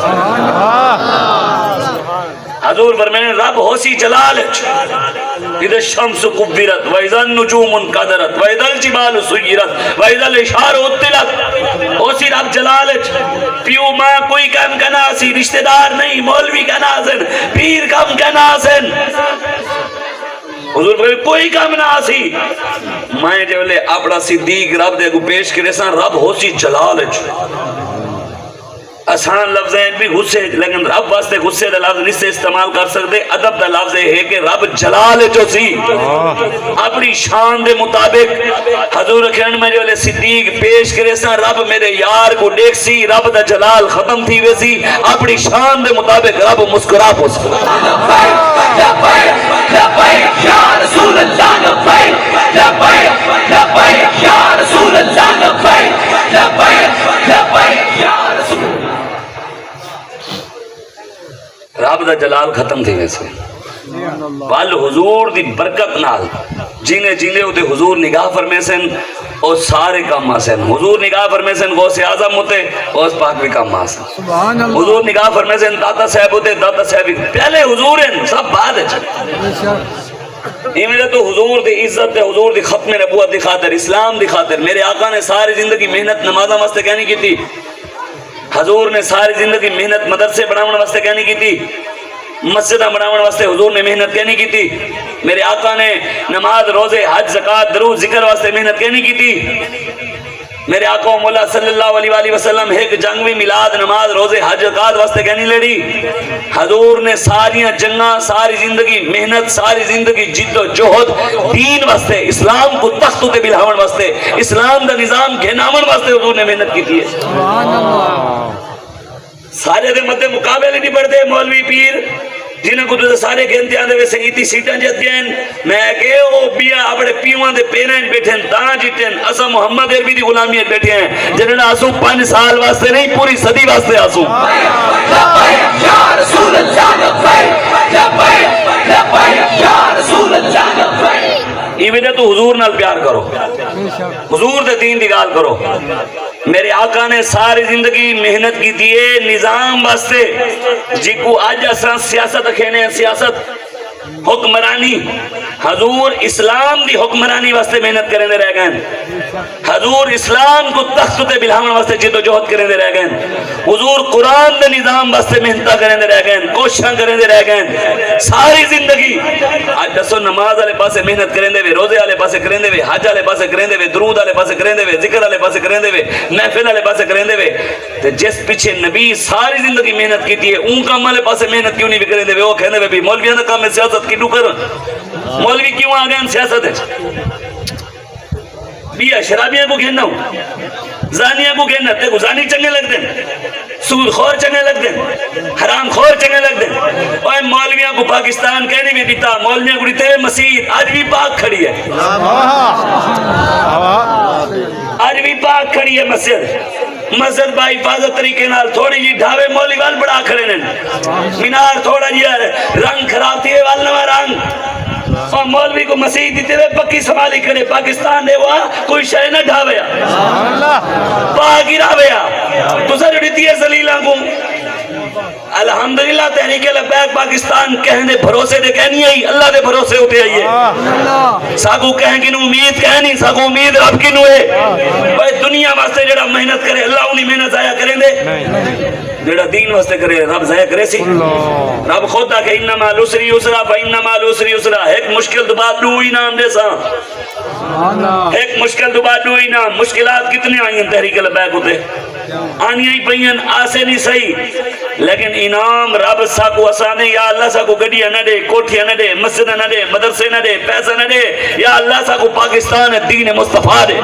حضور فرمین رب ہوسی جلال اذا الشمس قبرت واذا النجوم انقدرت واذا الجبال سيرت واذا الاشار عطلت ہوسی رب جلال پیو ماں کوئی کم کنا سی رشتہ دار نہیں مولوی کنا سن پیر کم کنا سن حضور فرمائے کوئی کام نہ آسی میں جو لے اپنا صدیق رب دے کو پیش کرے سان رب ہوسی جلال آسان لفظ ہیں بھی غصے لیکن رب واسطے غصے دا لفظ نہیں سے استعمال کر سکتے ادب دا لفظ ہے کہ رب جلال جو سی اپنی شان دے مطابق حضور کہن میں جو لے صدیق پیش کرے سان رب میرے یار کو دیکھ سی رب دا جلال ختم تھی ویسی اپنی شان دے مطابق رب مسکرا پو سکتا یا رسول اللہ لبیک لبیک لبیک یا رسول اللہ لبیک لبیک لبیک یا رسول اللہ رب دا جلال ختم تھی ویسے وال حضور دی برکت نال جینے جینے ہوتے حضور نگاہ فرمے سن اور سارے کام آسن حضور نگاہ فرمے سن غوث اعظم ہوتے غوث پاک بھی کام آسن حضور نگاہ فرمے سن داتا صاحب ہوتے داتا صاحب پہلے حضور ہیں سب بعد ہے یہ تو حضور دی عزت ہے حضور دی ختم نبوت دی خاطر اسلام دی خاطر میرے آقا نے ساری زندگی محنت نمازہ واسطے کہنی کی تھی حضور نے ساری زندگی محنت مدرسے بناون واسطے کہنی کی تھی مسجدہ بناون واسطے حضور نے محنت کہنی کی تھی میرے آقا نے نماز روزے حج زکات درود ذکر واسطے محنت کہنی کی تھی میرے آقا مولا صلی اللہ علیہ وسلم ایک جنگوی میلاد نماز روزے حج زکات واسطے کہنی لڑی حضور نے ساریاں جنگاں ساری زندگی محنت ساری زندگی جد و جہد دین واسطے اسلام کو تخت تے بلھاون واسطے اسلام دا نظام گھناون واسطے حضور نے محنت کی تھی سارے دے مدے مقابلے نہیں پڑھتے مولوی پیر جنہیں کو تو سارے گھنتے آدھے ویسے ایتی سیٹاں جت گئے میں کہ او بیا اپنے پیوان دے پیرین بیٹھے ہیں تاں جیتے ہیں اسا محمد عربی دی غلامیت بیٹھے ہیں جنہیں آسو 5 سال واسطے نہیں پوری صدی واسطے آسو لبیک یا رسول اللہ لبیک لبیک یا رسول اللہ لبیک یہ وجہ تو حضور نال پیار کرو حضور دے دین دی گال کرو میرے آقا نے ساری زندگی محنت کی دیئے نظام واسطے جی کو آج اساں سیاست کھینے ہیں سیاست حکمرانی حضور اسلام دی حکمرانی واسطے محنت کریں دے رہ گئے حضور اسلام کو تخت تے بلھاون واسطے جد و جہد کریں دے رہ گئے حضور قرآن دے نظام واسطے محنت کریں دے رہ گئے کوششاں کریں دے رہ گئے ساری زندگی آج دسو نماز والے پاسے محنت کریں دے روزے والے پاسے کریں دے حج والے پاسے کریں دے درود والے پاسے کریں دے ذکر والے پاسے کریں دے محفل والے پاسے کریں دے تے جس پیچھے نبی ساری زندگی محنت کیتی ہے اون کام والے پاسے محنت کیوں نہیں بھی کریں دے وہ کہندے بھی مولویاں دا کام ہے سیاست کی کر مولوی کیوں آ گئے سیاست ہے بیا شرابیاں کو گھننا ہوں زانیاں کو گھننا تے کو زانی چنگے لگ دیں سود خور چنگے لگ دیں حرام خور چنگے لگ دیں اور مولویاں کو پاکستان کہنے بھی دیتا مولویاں کو دیتے مسجد آج بھی پاک کھڑی ہے آج بھی پاک کھڑی ہے مسجد با حفاظت طریقے نال تھوڑی جی ڈھاوے مولوی وال بڑا کھڑے نے مینار تھوڑا جی رنگ خراب تھی وال نوا رنگ اور مولوی کو مسیح دیتے ہوئے پکی سنبھالی کرے پاکستان نے ہوا کوئی شے نہ ڈھاویا پاک راویا تو سر دیتی ہے زلیلہ کو الحمدللہ تحریک لبیک پاکستان کہنے بھروسے دے کہنی آئی اللہ دے بھروسے ہوتے آئیے ساگو کہیں کہ نو امید کہنی ساگو امید رب کی نو ہے بھائی دنیا واسطے جڑا محنت کرے اللہ انہی محنت ضائع کریں دے جڑا دین واسطے کرے رب ضائع کرے سی رب خود کہ انما العسر یسرا فانما العسر یسرا ایک مشکل تو بعد دو ہی نام دے سا ایک مشکل تو بعد دو ہی نام مشکلات کتنے آئی ہیں تحریک لبیک ہوتے آنی ہی پہین آسے نہیں صحیح لیکن انعام رب سا کو اسانے یا اللہ سا کو گڑیاں نہ دے کوٹھیاں نہ دے مسجد نہ دے مدرسے نہ دے پیسہ نہ دے یا اللہ سا کو پاکستان دین مصطفیٰ دے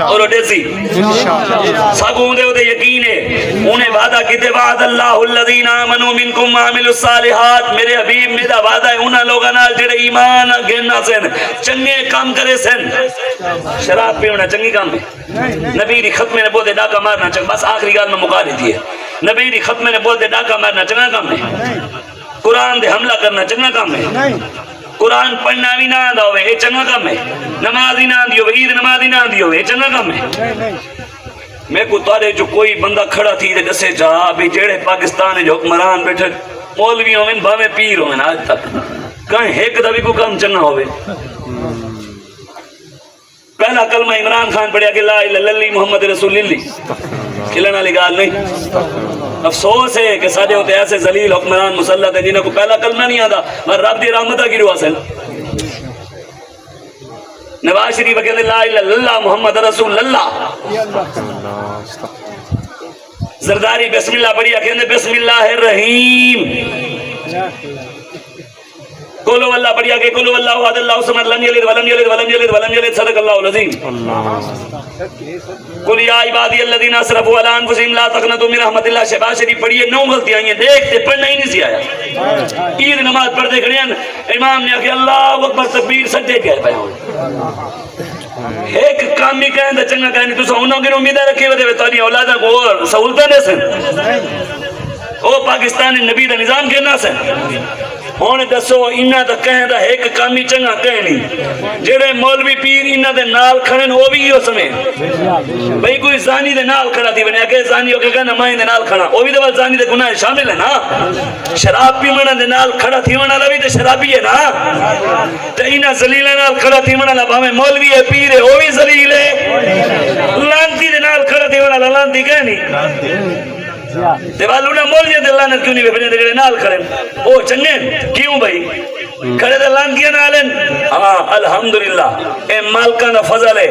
اور دیسی سا کو دے دے یقین ہے انہیں وعدہ کیتے وعد اللہ الذین آمنوا منکم وعملوا الصالحات میرے حبیب میرا وعدہ ہے انہاں لوگاں نال جڑے ایمان گھننا سن چنگے کام کرے سن شراب پیونا چنگی کام ہے نبی دی ختم نے بول دے ڈاکہ مارنا چنگا بس آخری گال میں مکا دیتی ہے نبی دی ختم نے بول دے ڈاکہ مارنا چنگا کام ہے قرآن دے حملہ کرنا چنگا کام ہے قرآن پڑھنا بھی نہ آدھا ہوئے یہ چنگا کام ہے نمازی نہ آدھی ہوئے عید نمازی نہ آدھی ہوئے یہ چنگا کام ہے میں کو تارے جو کوئی بندہ کھڑا تھی دے دسے جا بھی جیڑے پاکستان جو حکمران بیٹھے مولوی ہوئے بھاویں پیر ہوئے آج تک کہیں ایک دبی کو کام چنگا ہوئے پہلا کلمہ عمران خان پڑھیا کہ لا الہ الا اللہ محمد رسول اللہ کھلنا لگال نہیں افسوس ہے کہ سارے ہوتے ایسے ذلیل حکمران مسلط ہیں جنہیں کو پہلا کلمہ نہیں آتا مگر رب دی رحمتہ کی دعا سے نواز شریف کہتے لا الہ الا اللہ محمد رسول اللہ زرداری بسم اللہ پڑھیا کہتے بسم اللہ الرحیم قولو اللہ پڑھیا کہ قولو اللہ وحد اللہ سمد لم یلد ولم یلد ولم یلد ولم یلد صدق اللہ العظیم قل یا عبادی الذین اسرفوا علی انفسہم لا تقنطوا من رحمت اللہ شہباز شریف پڑھیے 9 غلطیاں آئی ہیں دیکھتے پڑھنا ہی نہیں سی آیا عید نماز پڑھتے کھڑے ہیں امام نے کہا اللہ اکبر تکبیر سجدے کہہ پائے ایک کام بھی کہیں تو چنگا کہیں تو انہوں کی امیدیں رکھے ہوئے تاری اولادہ کو اور سہولتیں دے سن او پاکستانی نبی دا نظام کہنا سن ہونے دسو انہاں دا کہیں دا ایک کامی چنگا کہنی جڑے مولوی پیر انہاں دے نال کھڑن وہ بھی ہو سمیں بھئی کوئی زانی دے نال کھڑا تھی بنے اگر زانی ہو کے کہنا مائیں دے نال کھڑا وہ بھی دے زانی دے گناہ شامل ہے نا شراب پی منہ دے نال کھڑا تھی منہ لوی دے شرابی ہے نا تو انہاں زلیلہ نال کھڑا تھی منہ لبا میں مولوی ہے پیر ہے وہ بھی زلیل ہے لانتی دے نال کھڑا تھی منہ لانتی کہنی دیوالو نہ مول جے دلانت کیوں نہیں بھیجنے دے نال کھڑے او چنگے کیوں بھائی کھڑے دے لانکیاں نالن ہاں الحمدللہ اے مالکہ نا فضل ہے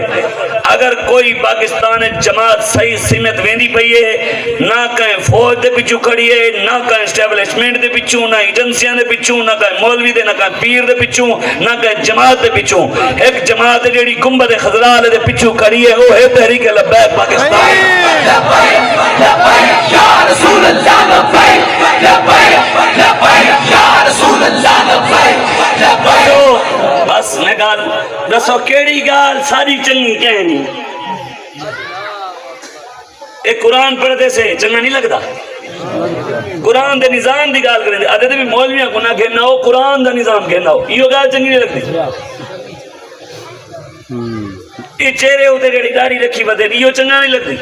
اگر کوئی پاکستان جماعت صحیح سمت ویندی پئی ہے نہ کہیں فوج دے پچھو کھڑی ہے نہ کہیں اسٹیبلشمنٹ دے پچھو نہ ایجنسیاں دے پچھو نہ کہیں مولوی دے نہ کہیں پیر دے پچھو نہ کہیں جماعت دے پچھو ایک جماعت جیڑی گنبد خضراء دے پچھو کھڑی ہے وہ ہے تحریک لبیک پاکستان لبیک لبیک یا رسول اللہ لبیک لبیک لبیک یا رسول اللہ لبیک لبیک بس میں گال دسو کیڑی گال ساری چنگی کہنی ایک قرآن پڑھتے سے چنگا نہیں لگتا قرآن دے نظام دی گال کریں دے آدھے بھی مولویاں کو نہ کہنا ہو قرآن دا نظام کہنا ہو یہ گال چنگی نہیں لگتی یہ چہرے ہوتے جڑی داڑھی رکھی بدے یہ چنگا نہیں لگتی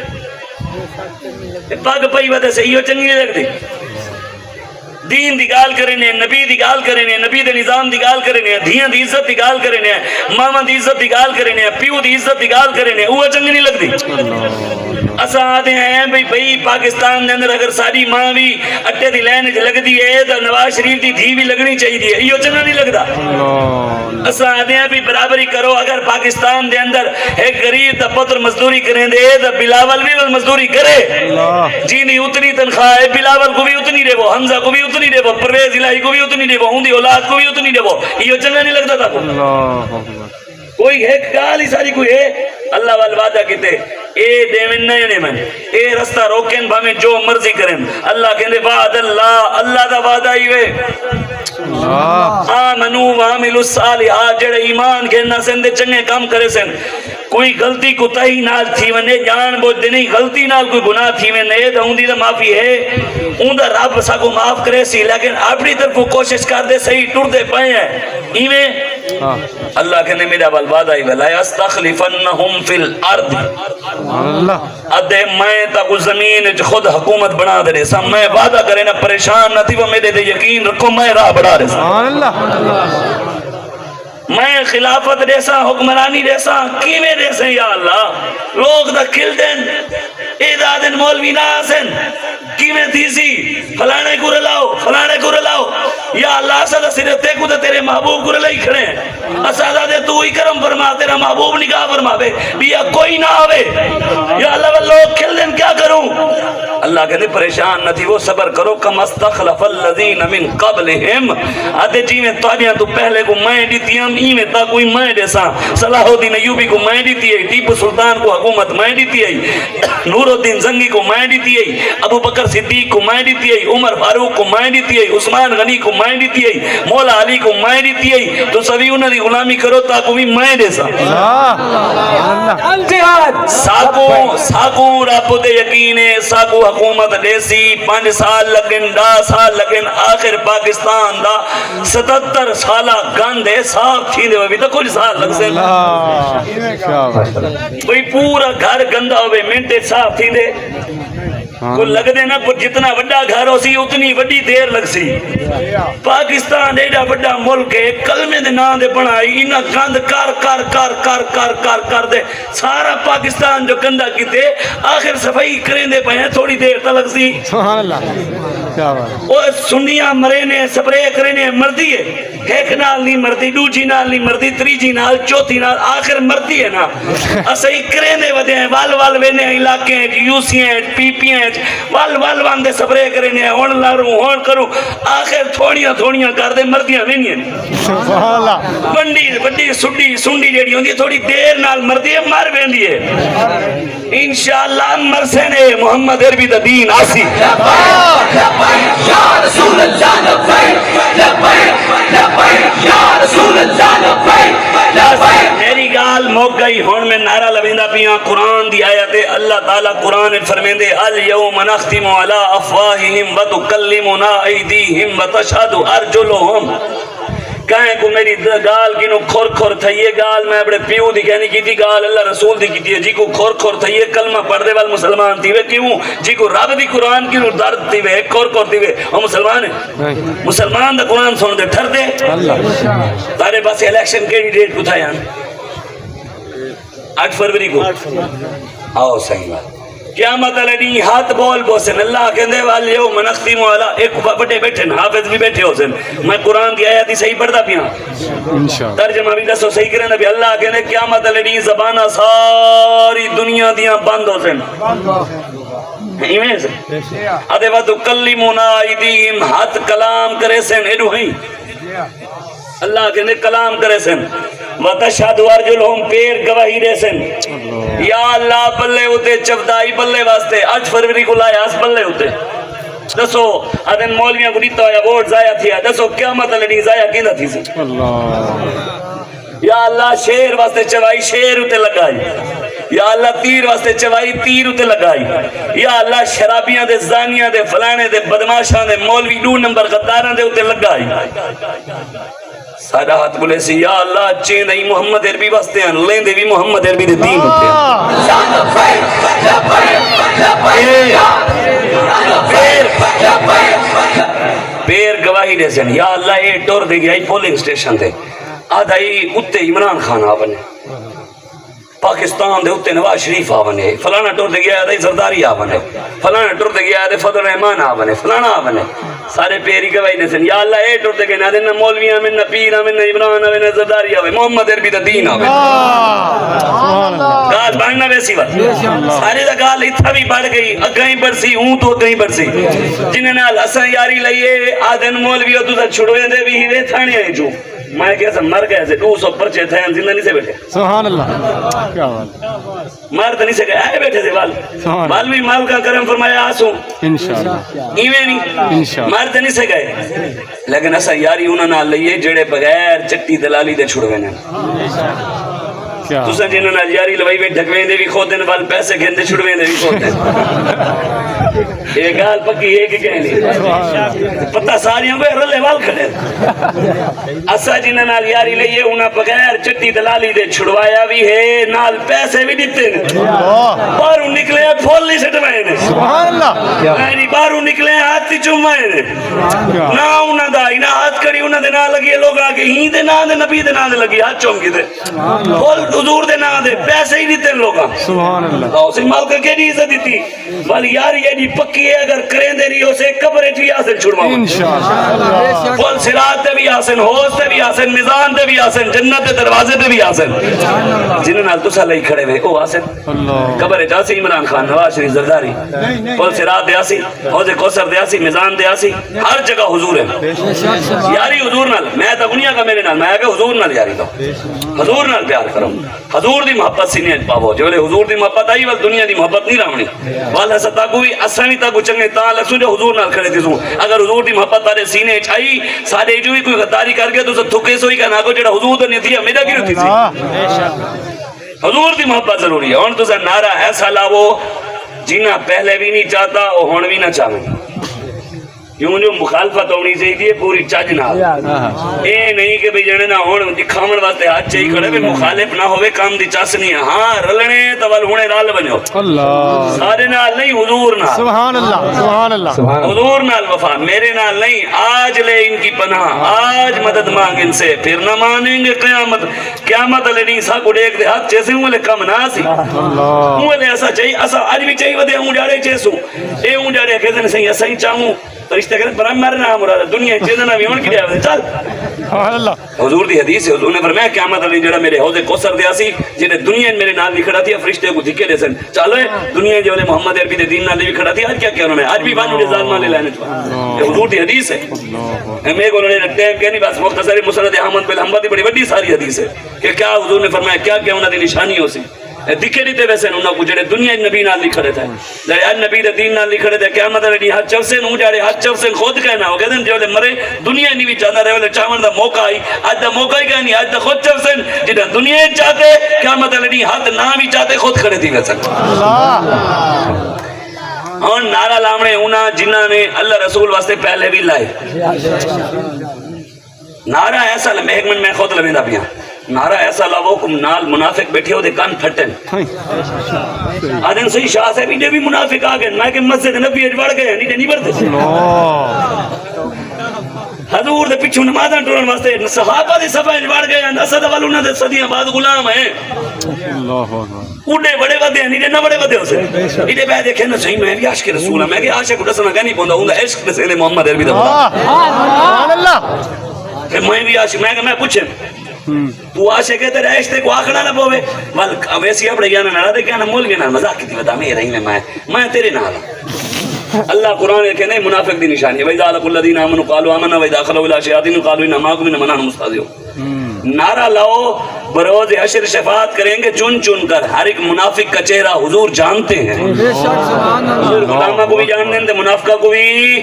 پگ پئی بدے سے یہ چنگی نہیں لگتی دین دی گال کرنے نبی دی گال کرنے نبی دے نظام دی گال کرنے دھیاں دی عزت دی گال کرنے ماما دی عزت دی گال کرنے پیو دی عزت دی گال کرنے وہ چنگی نہیں لگتی اسا آتے ہیں بھئی پاکستان دے اندر اگر ساری ماں بھی اٹے دی لین لگ دی ہے تو نواز شریف دی دھی بھی لگنی چاہیے یہ چنگا نہیں لگتا اسا آتے ہیں بھی برابری کرو اگر پاکستان دے اندر ایک غریب دا پتر مزدوری کریں دے تو بلاول بھی مزدوری کرے جی نہیں اتنی تنخواہ ہے بلاول کو بھی اتنی دے وہ حمزہ کو بھی اتنی دے وہ پرویز الہی کو بھی اتنی دے وہ ہوندی اولاد کو بھی اتنی دے وہ یہ چنگا نہیں لگتا تھا کوئی ایک گال ہی ساری کوئی ہے اللہ والوعدہ کہتے اے دیمن نہ یعنی من اے رستہ روکیں بھامیں جو مرضی کریں اللہ کہتے وعد اللہ دا وعدہ ہی وے آمنو وعملو الصالحات جڑے ایمان کہنا سن دے چنگے کام کرے سن کوئی غلطی کو تہی نال تھی ونے جان بوجھ دے نہیں غلطی نال کوئی گناہ تھی ونے تو ہوندی دا معافی ہے اون دا رب سا کو معاف کرے سی لیکن اپنی طرف کو کوشش کر دے صحیح ٹر دے پائے ہیں ایویں اللہ کہنے میرا والوعدہ ہی ولا یستخلفنہم فی الارض ادھے میں تا کو زمین خود حکومت بنا دے سا میں وعدہ کرے نہ پریشان نہ تھی وہ میرے دے یقین رکھو میں راہ بڑھا دے سا میں خلافت دیسا حکمرانی دیسا کیویں دیسے یا اللہ لوگ دا کھل دین ایدادن مولوی نہ آسن کیویں تیسی فلانے کو رلاؤ یا اللہ اسادہ صرف تے کو تیرے محبوب کو رلائی کھڑے ہیں اسادہ دے تو ہی کرم فرما تیرا محبوب نکاح فرما بے بیا کوئی نہ آوے یا اللہ وہ لوگ کھل دین کیا کروں اللہ کہتے پریشان نہ تھی وہ صبر کرو کم استخلف الذین من قبلہم آدھے جی میں تاریاں تو پہلے کو میں دیتی ہم میں تا کوئی میں دیسا صلاح الدین ایوبی کو میں دیتی ہے ٹیپو سلطان کو حکومت میں دیتی ہے نور الدین زنگی کو میں دیتی ہے ابو بکر صدیق کو میں دیتی ہے عمر فاروق کو میں دیتی ہے عثمان غنی کو میں دیتی ہے مولا علی کو میں دیتی ہے تو سبھی انہوں نے غلامی کرو تا کو بھی میں دیسا ساکو رب دے یقینے ساکو حکومت دیسی 5 سال لگن 10 سال لگن آخر پاکستان دا 77 سالہ گندے صاف تھی دے ابھی تک کچھ سال لگ سے کوئی پورا گھر گندا ہوئے منٹے صاف تھی دے کو لگ دے نا جتنا بڑا گھر ہو سی اتنی بڑی دیر لگ سی پاکستان ایڈا بڑا ملک ہے کلمے دے نام دے بنائی انہا گند کر دے سارا پاکستان جو گندہ کیتے آخر صفائی کریں دے پہنے تھوڑی دیر تلک سی سبحان اللہ وہ سنیاں مرے سپرے کرنے مردی ہے ایک نال نہیں مردی دوجی نال نہیں مردی تریجی نال چوتھی نال آخر مردی ہے نا اسائی کریں دے ودے ہیں وال وینے علاقے ہیں یوسی ہیں پی پی ہیں وال واندے سپرے کرنے ہون لاروں ہون کروں آخر تھوڑیاں کر دے مردیاں وینی ہیں بڑی سنڈی جیڑی ہوندی تھوڑی دیر نال مردی ہے مر ویندی ہے انشاءاللہ مرسے نے محمد عربی دا دین آسی یا رسول اللہ لبیک یا رسول اللہ لبیک میری گال موک گئی ہون میں نعرہ لبیندہ پیاں قرآن دی آیت اللہ تعالیٰ قرآن فرمیندے الیوم نختم علی افواہہم وتکلمنا ایدیہم وتشہد ارجلہم کہیں کو میری گال کی نو کھور تھئیے گال میں اپنے پیو دی کہنی کی تھی گال اللہ رسول دی کی تھی جی کو کھور تھئیے کلمہ پڑھ دے وال مسلمان تھی وے کیوں جی کو رب دی قرآن کی نو درد تھی وے کھور تھی وے وہ مسلمان ہے مسلمان دا قرآن سن دے ٹھر دے تارے پاس الیکشن کے ڈیٹ کو تھا یہاں 8 فروری کو آؤ صحیح بات قیامت علی ہاتھ بول بوسن اللہ کہندے والیوم نختم علی ایک بڑے بیٹھے حافظ بھی بیٹھے ہو سن میں قرآن کی آیات صحیح پڑھتا پیا انشاءاللہ ترجمہ بھی دسو صحیح کریں نبی اللہ کہندے قیامت علی زبانہ ساری دنیا دیاں بند ہو سن ایویں سے ادے ود کلمونا ایدیہم ہاتھ کلام کرے سن ایڈو ہیں اللہ کہندے کلام کرے سن وتشہد ارجلہم پیر گواہی دے سن یا اللہ بلے ہوتے چودائی بلے واسطے 8 فروری کو لائے اس بلے ہوتے دسو ادن مولویاں کو دیتا ہے ووٹ ضائع تھیا دسو قیامت علی ضائع کیندا تھی سی یا اللہ شیر واسطے چوائی شیر ہوتے لگائی یا اللہ تیر واسطے چوائی تیر ہوتے لگائی یا اللہ شرابیاں دے زانیاں دے فلانے دے بدماشاں دے مولوی 2 نمبر غداراں دے ہوتے لگائی سارا ہاتھ بولے سی یا اللہ چین ہی محمد عربی واسطے ہیں لین دے بھی محمد عربی دے دین ہوتے ہیں پیر گواہی دے سن یا اللہ اے ٹور دے گیا پولنگ سٹیشن دے آدھائی اتے عمران خان آونے پاکستان دے اتے نواز شریف آونے فلانا ٹور دے گیا آدھائی زرداری آونے فلانا ٹور دے گیا آدھائی فضل رحمان آونے فلانا آونے سارے پیری گواہی دے سن یا اللہ اے ٹور دے گیا نہ دینا مولوی آمن نہ پیر آمن نہ عمران آمن نہ زرداری آوے محمد عربی دا دین آوے گال باننا بیسی وقت سارے دا گال اتھا بھی بڑھ گئی اگہیں برسی ہوں تو اگہیں برسی جنہیں نال اساں یاری لئیے آدھن مولوی اور دوسرا چھڑویں دے بھی ہی تھانے آئی جو میں کہا مر گئے سے 200 پرچے تھے ہم زندہ نہیں سے بیٹھے سبحان اللہ کیا بات مر تو نہیں سے گئے آئے بیٹھے سے وال بھی مال کا کرم فرمایا آسوں انشاءاللہ ایویں نہیں مر تو نہیں سے گئے لیکن ایسا یاری انہوں نے لئیے جڑے بغیر چٹی دلالی دے چھڑویں نے تُساں جنہوں نے یاری لوائی وے ڈھکویں دے بھی خود دن وال پیسے گھندے چھڑویں دے بھی خود دن ایک گال پکی ایک کہنی پتہ ساریاں کو رلے وال کھڑے اسا جنہوں نے یاری لئیے انہاں بغیر چٹی دلالی دے چھڑوایا بھی ہے نال پیسے بھی دیتے ہیں باروں نکلے ہیں پھول نہیں سٹوائے ہیں سبحان اللہ باروں نکلے ہیں ہاتھ تی چومائے ہیں نہ انہاں دا نہ ہاتھ کری انہاں دے نہ لگی لوگ آگے ہی دے نہ دے نبی دے نہ دے لگی ہاتھ چوم کی دے پھول حضور دے نہ دے پیسے ہی دیتے ہیں لوگاں سبحان اللہ اسی مال کا کیا نہیں عزت دیتی والی یاری یہ نہیں پکی ہے اگر کریں دے رہی اسے قبر بھی آسن چھڑواؤں انشاءاللہ فل صراط دے بھی آسن ہوس دے بھی آسن میزان دے بھی آسن جنت دے دروازے دے بھی آسن جنہوں نال تو سالہ ہی کھڑے ہوئے او آسن قبر جاسی عمران خان نواز شریف زرداری فل صراط دے آسی حوض کوثر دے آسی میزان دے آسی ہر جگہ حضور ہے یاری حضور نال میں تا دنیا کا میرے نال میں آگے حضور نال یاری دو حضور نال پیار کروں حضور دی محبت سینے پاو جو حضور دی محبت آئی وال دنیا دی محبت نہیں رہنی والا ستا کوئی اسانی تا کو چنگے تا لکسو جو حضور نال کھڑے تھی سو اگر حضور دی محبت تارے سینے چاہی سارے جو ہی کوئی غداری کر کے تو سب تھکے سوئی کا ناکو جڑا حضور دا نہیں تھی میرا کی رہتی تھی حضور دی محبت ضروری ہے اور تو سا نعرہ ایسا لاو جینا پہلے بھی نہیں چاہتا اور ہون بھی نہ چاہیں کیوں جو مخالفت ہونی چاہیے پوری چاج نہ اے نہیں کہ بھئی جنے نہ ہون دکھاون واسطے ہاتھ چاہیے کھڑے بھی مخالف نہ ہوئے کام دی چاس نہیں ہے ہاں رلنے تول ہونے رال بنو اللہ سارے نال نہیں حضور نال سبحان اللہ سبحان اللہ حضور نال وفا میرے نال نہیں آج لے ان کی پناہ آج مدد مانگ ان سے پھر نہ مانیں گے قیامت قیامت علی نہیں سا کو دیکھ دے ہاتھ چیسے ہوں لے کم نہ سی ہوں لے ایسا چاہیے ایسا آج بھی چاہیے ودے ہوں جاڑے چیسوں اے ہوں جاڑے کہتے ہیں صحیح ایسا ہی چاہوں رشتہ کریں پر مرنا مراد دنیا چیزنا بھی ہون کی لیا چل حضور دی حدیث ہے حضور نے فرمایا قیامت علی جڑا میرے حوض کوثر دیا سی جنہیں دنیا میرے نال بھی کھڑا تھی فرشتے کو دھکے دے سن چلو دنیا جو محمد عربی دے دین نال بھی کھڑا تھی آج کیا کیا انہوں نے آج بھی بانو دے ظالمان لے لینے چاہا حضور دی حدیث ہے میں کو انہوں نے ٹائم کہنی بس مختصر مسند احمد بن حنبل دی بڑی بڑی ساری حدیث ہے کہ کیا حضور نے فرمایا کیا کیا انہوں نے نشانی ہو سی دکھے دیتے ویسے انہوں کو جڑے دنیا نبی نال لکھڑے تھے جڑے آج نبی دے دین نال لکھڑے تھے قیامت علی ہاتھ چوسن ہوں جڑے ہاتھ چوسن خود کہنا ہو کہتے ہیں جو مرے دنیا نہیں بھی چاہتا رہے والے چاہون دا موقع آئی آج دا موقع ہی کہنی آج دا خود چوسن جڑے دنیا چاہتے قیامت علی ہاتھ نہ بھی چاہتے خود کھڑے تھی ویسے اور نعرہ لامنے ہونا جنہ نے اللہ رسول واسطے پہلے بھی لائے نعرہ ایسا لمحے ایک منٹ میں خود لمیدہ پیا نعرہ ایسا لاؤ کم نال منافق بیٹھے ہو دے کان پھٹن آدھن صحیح شاہ صاحب انہیں بھی منافق آگئے میں کہ مسجد نبی اجوڑ گئے نہیں بڑھتے حضور دے پیچھے نمازاں ٹرن واسطے صحابہ دی صفحے وڑ گئے اسد ول انہاں دے صدیاں بعد غلام ہیں اللہ اکبر اڈے بڑے ودے نہیں نہ بڑے ودے اسے ایڈے بہ دیکھے نا صحیح میں بھی عاشق رسول ہوں میں کہ عاشق دسنا کہ نہیں پوندا ہوندا عشق دسے نے محمد عربی دا سبحان اللہ کہ میں بھی عاشق میں پوچھے تو عاشق ہے تیرے عشق کو آکھنا نہ پوے ول ویسی اپڑے یانا نہ دے کہنا مول نال مذاق کی بتا میرا ہی میں تیرے نال اللہ قرآن ہے کہ نہیں منافق دی نشانی ہے وَإِذَا لَقُوا الَّذِينَ آمَنُوا قَالُوا آمَنَّا وَإِذَا خَلَوْا إِلَىٰ شَيَاطِينِهِمْ قَالُوا إِنَّا مَعَكُمْ إِنَّمَا نَحْنُ مُسْتَهْزِئُونَ نعرہ لاؤ بروز حشر شفاعت کریں گے چن چن کر ہر ایک منافق کا چہرہ حضور جانتے ہیں حضور غلامہ کو بھی جان دیں منافقہ کو بھی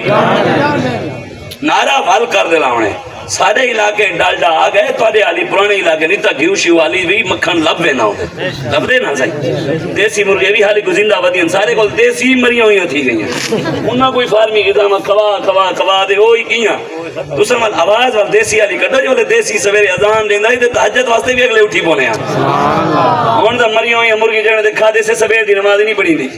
نعرہ بھال کر دے لاؤنے سارے علاقے ڈالڈا آ گئے توڑے علی پرانے علاقے نہیں تا گھیو شیو والی بھی مکھن لب وے نہ ہوتے لب دے نہ صحیح دیسی مرغے بھی حالی کو زندہ ودی ہیں سارے کو دیسی مریاں ہوئی تھی گئی ہیں انہاں کوئی فارمی غذا میں کوا دے ہوئی کیاں دوسرا مال آواز وال دیسی علی کٹا جو دیسی سویرے اذان دیندا تے تہجد واسطے بھی اگلے اٹھی پونے ہیں ہن دا مریاں ہوئی مری جڑے دے کھا دے سے سویر دی نماز نہیں پڑھی دی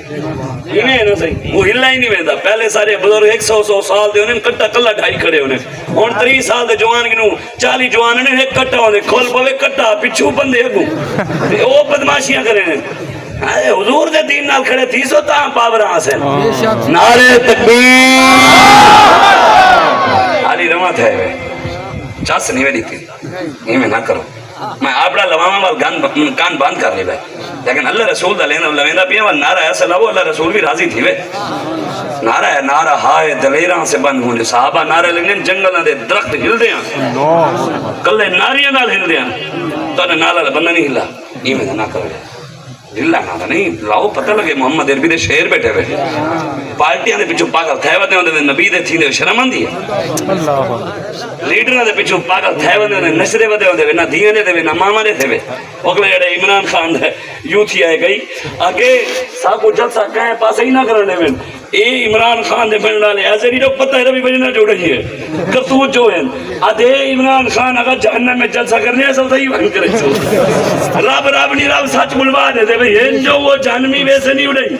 انہیں ہے نا صحیح وہ ہلا ہی نہیں ویندا پہلے سارے بزرگ 100 سال دے انہیں کٹا کلا ڈھائی کھڑے ہونے ہن 30 سال دے جوان کنو 40 جوان نے ایک کٹا ہونے کھول پوے کٹا پچھو بندے اگوں تے او بدماشیاں کرے نے اے حضور دے دین نال کھڑے تھی سو تاں پاور حاصل نعرہ تکبیر علی رحمت ہے چاس نہیں ویڈی تھی یہ میں نہ کرو میں اپنا لواما وال کان بند کر لی بھائی لیکن اللہ رسول دا لینا لویندا پیا وال نعرہ ایسا لو اللہ رسول بھی راضی تھی وے نعرہ ہے نعرہ ہائے دلیراں سے بند ہونے صحابہ نعرہ لگنے جنگل دے درخت ہل دیاں کلے ناریاں نال ہل دیاں تو نے نعرہ بندہ نہیں ہلا یہ میں نہ کرو ہلا نعرہ نہیں لاؤ پتہ لگے محمد عربی دے شہر بیٹھے ہوئے پارٹیاں دے پیچھے پاگل تھے ودے ہوندے نبی دے تھی دے شرم آندی ہے لیڈراں دے پیچھے پاگل تھے ودے ہوندے نشرے ودے ہوندے نہ دھیاں دے تے نہ ماما دے تے اگلے جڑے عمران خان دے یوتھی آئے گئی اگے سا کو جلسہ کہیں پاسے ہی نہ کرنے میں اے عمران خان دے بن ڈالے ایسے نہیں تو پتہ ہے ربی بجنا جوڑی ہے کرتوت جو ہے ادھے عمران خان اگر جہنم میں جلسہ کرنے ایسا صحیح بن کرے سو رب نہیں رب سچ بلوا دے دے بھئی جو وہ جہنمی ویسے نہیں اڑائی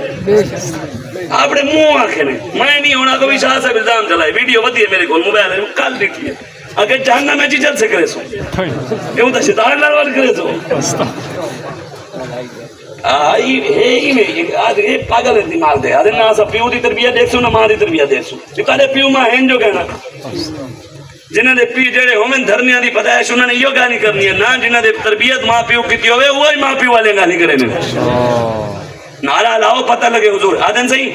اپنے منہ آنکھیں میں نہیں ہونا کوئی شاہ صاحب الزام چلائے ویڈیو بدی ہے میرے کو موبائل ہے کل دیکھی ہے اگر جہنم میں جی جلسے کرے سو کیوں تا شیطان لڑوال کرے سو یہ پاگل ہے دماغ دے آدھے نہ سا پیو دی تربیت دیکھ سو نہ ماں دی تربیت دیکھ سو تارے پیو ماں ہیں جو کہنا جنہاں دے پیو جڑے ہومن دھرمیاں دی پتائش انہوں نے یہ گانی کرنی ہے نہ جنہاں دے تربیت ماں پیو کیتی ہوئے وہی ماں پیو والے گانی کرنے نعرہ لاؤ پتہ لگے حضور آدھن صحیح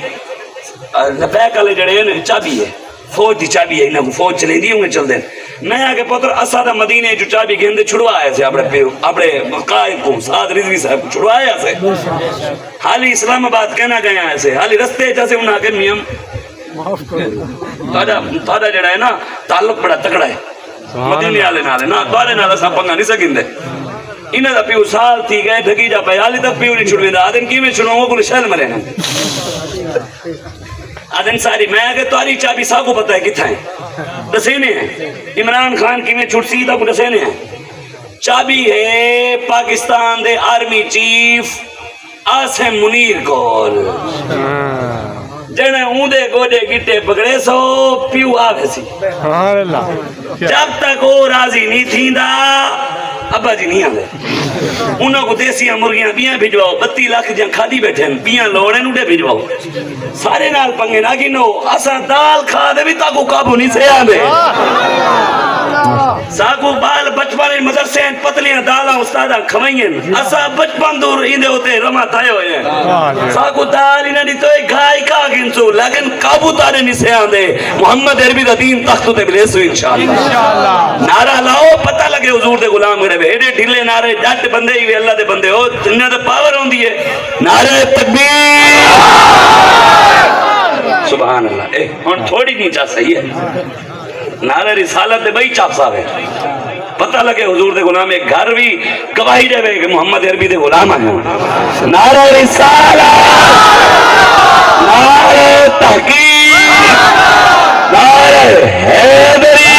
لبیک والے جڑے ہیں چابی ہے فوج دی چابی ہے انہاں کو فوج چلیں دی ہوں گے چل دیں میں آگے پتر اسادہ مدینے جو چابی گھندے چھڑوا آئے سے اپنے قائد کو سعد رضوی صاحب کو چھڑوا آئے سے حالی اسلام آباد کہنا گیا آئے سے حالی رستے جیسے انہاں کے میم تھوڑا جڑا ہے نا تعلق بڑا تکڑا ہے مدینے آلے نالے نا دوارے نالے سا پنگا نہیں سکیں دے انہیں دا پیو سال تھی گئے ڈھکی جا پہ حالی تک پیو نہیں چھڑویں دا آدھن کی میں چھڑویں وہ کل شہل مرے ہیں آدھن ساری میں آگے تواری چابی سا کو پتہ ہے کتھا ہے دسینے ہیں عمران خان کی میں چھوٹ سیدھا کو دسینے ہیں چابی ہے پاکستان دے آرمی چیف آسم منیر کول جنے اوندے گوڑے گٹے پکڑے سو پیو آگے سی جب تک وہ راضی نہیں تھی دا ابا جی نہیں آگے انہوں کو دیسیاں مرگیاں بیاں بھیجواؤ 32 لاکھ جہاں کھادی بیٹھے ہیں بیاں لوڑے نوڑے بھیجواؤ سارے نال پنگے نا گنو اسا دال کھا دے بھی تاکو قابو نہیں سے آدھے ساکو بال بچپانے مدرسے ہیں پتلیاں دالاں استادہ کھوائیں اسا بچپن دور اندے ہوتے رما تھائے ہوئے ہیں ساکو دال انہیں تو ایک گھائی کا گنسو لیکن قابو تارے نہیں سے آدھے محمد عربی دا دین تختو تے بلیسو انشاءاللہ نعرہ لاؤ پتہ لگے حضور دے غلام گرے بے ایڈے ڈھلے نعرے جٹ بندے ہی اللہ دے بندے ہو انہیں تو پاور ہوں دی ہے نعرہ تکبیر سبحان اللہ ہن تھوڑی نیچا صحیح ہے نعرہ رسالت دے بھئی چاپ صاحب ہے پتہ لگے حضور دے غلام ایک گھر بھی گواہی دے کہ محمد عربی دے غلام ہیں نعرہ رسالت نعرہ تحقیق نعرہ حیدری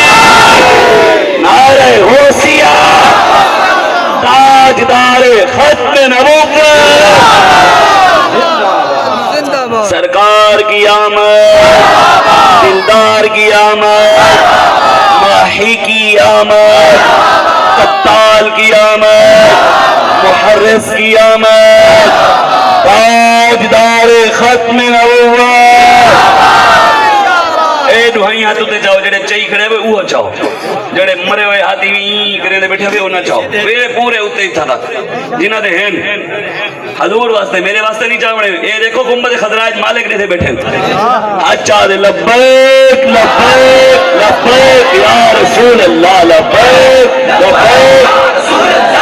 نعرہ غوثیہ تاجدار ختم نبوت سرکار کی آمد دلدار کی آمد ماہی کی آمد، قتال کی آمد، محرس کی آمد، تاجدار ختم نبوت۔ اے دعائیں ہاتھوں تے جاؤ، جڑے چاہی کھڑے ہوئے اوہ چاہو، جڑے مرے ہوئے ہاتھی بھی کرے دے بیٹھے ہوئے اوہ نہ چاہو، وہ پورے اتے ہی تھا جنہ دے ہیں حضور واسطے، میرے واسطے نہیں چاہوڑے۔ اے دیکھو گنبد خضراء مالک نے تھے بیٹھے اچھا دے لبیک لبیک لبیک یا رسول اللہ، لبیک لبیک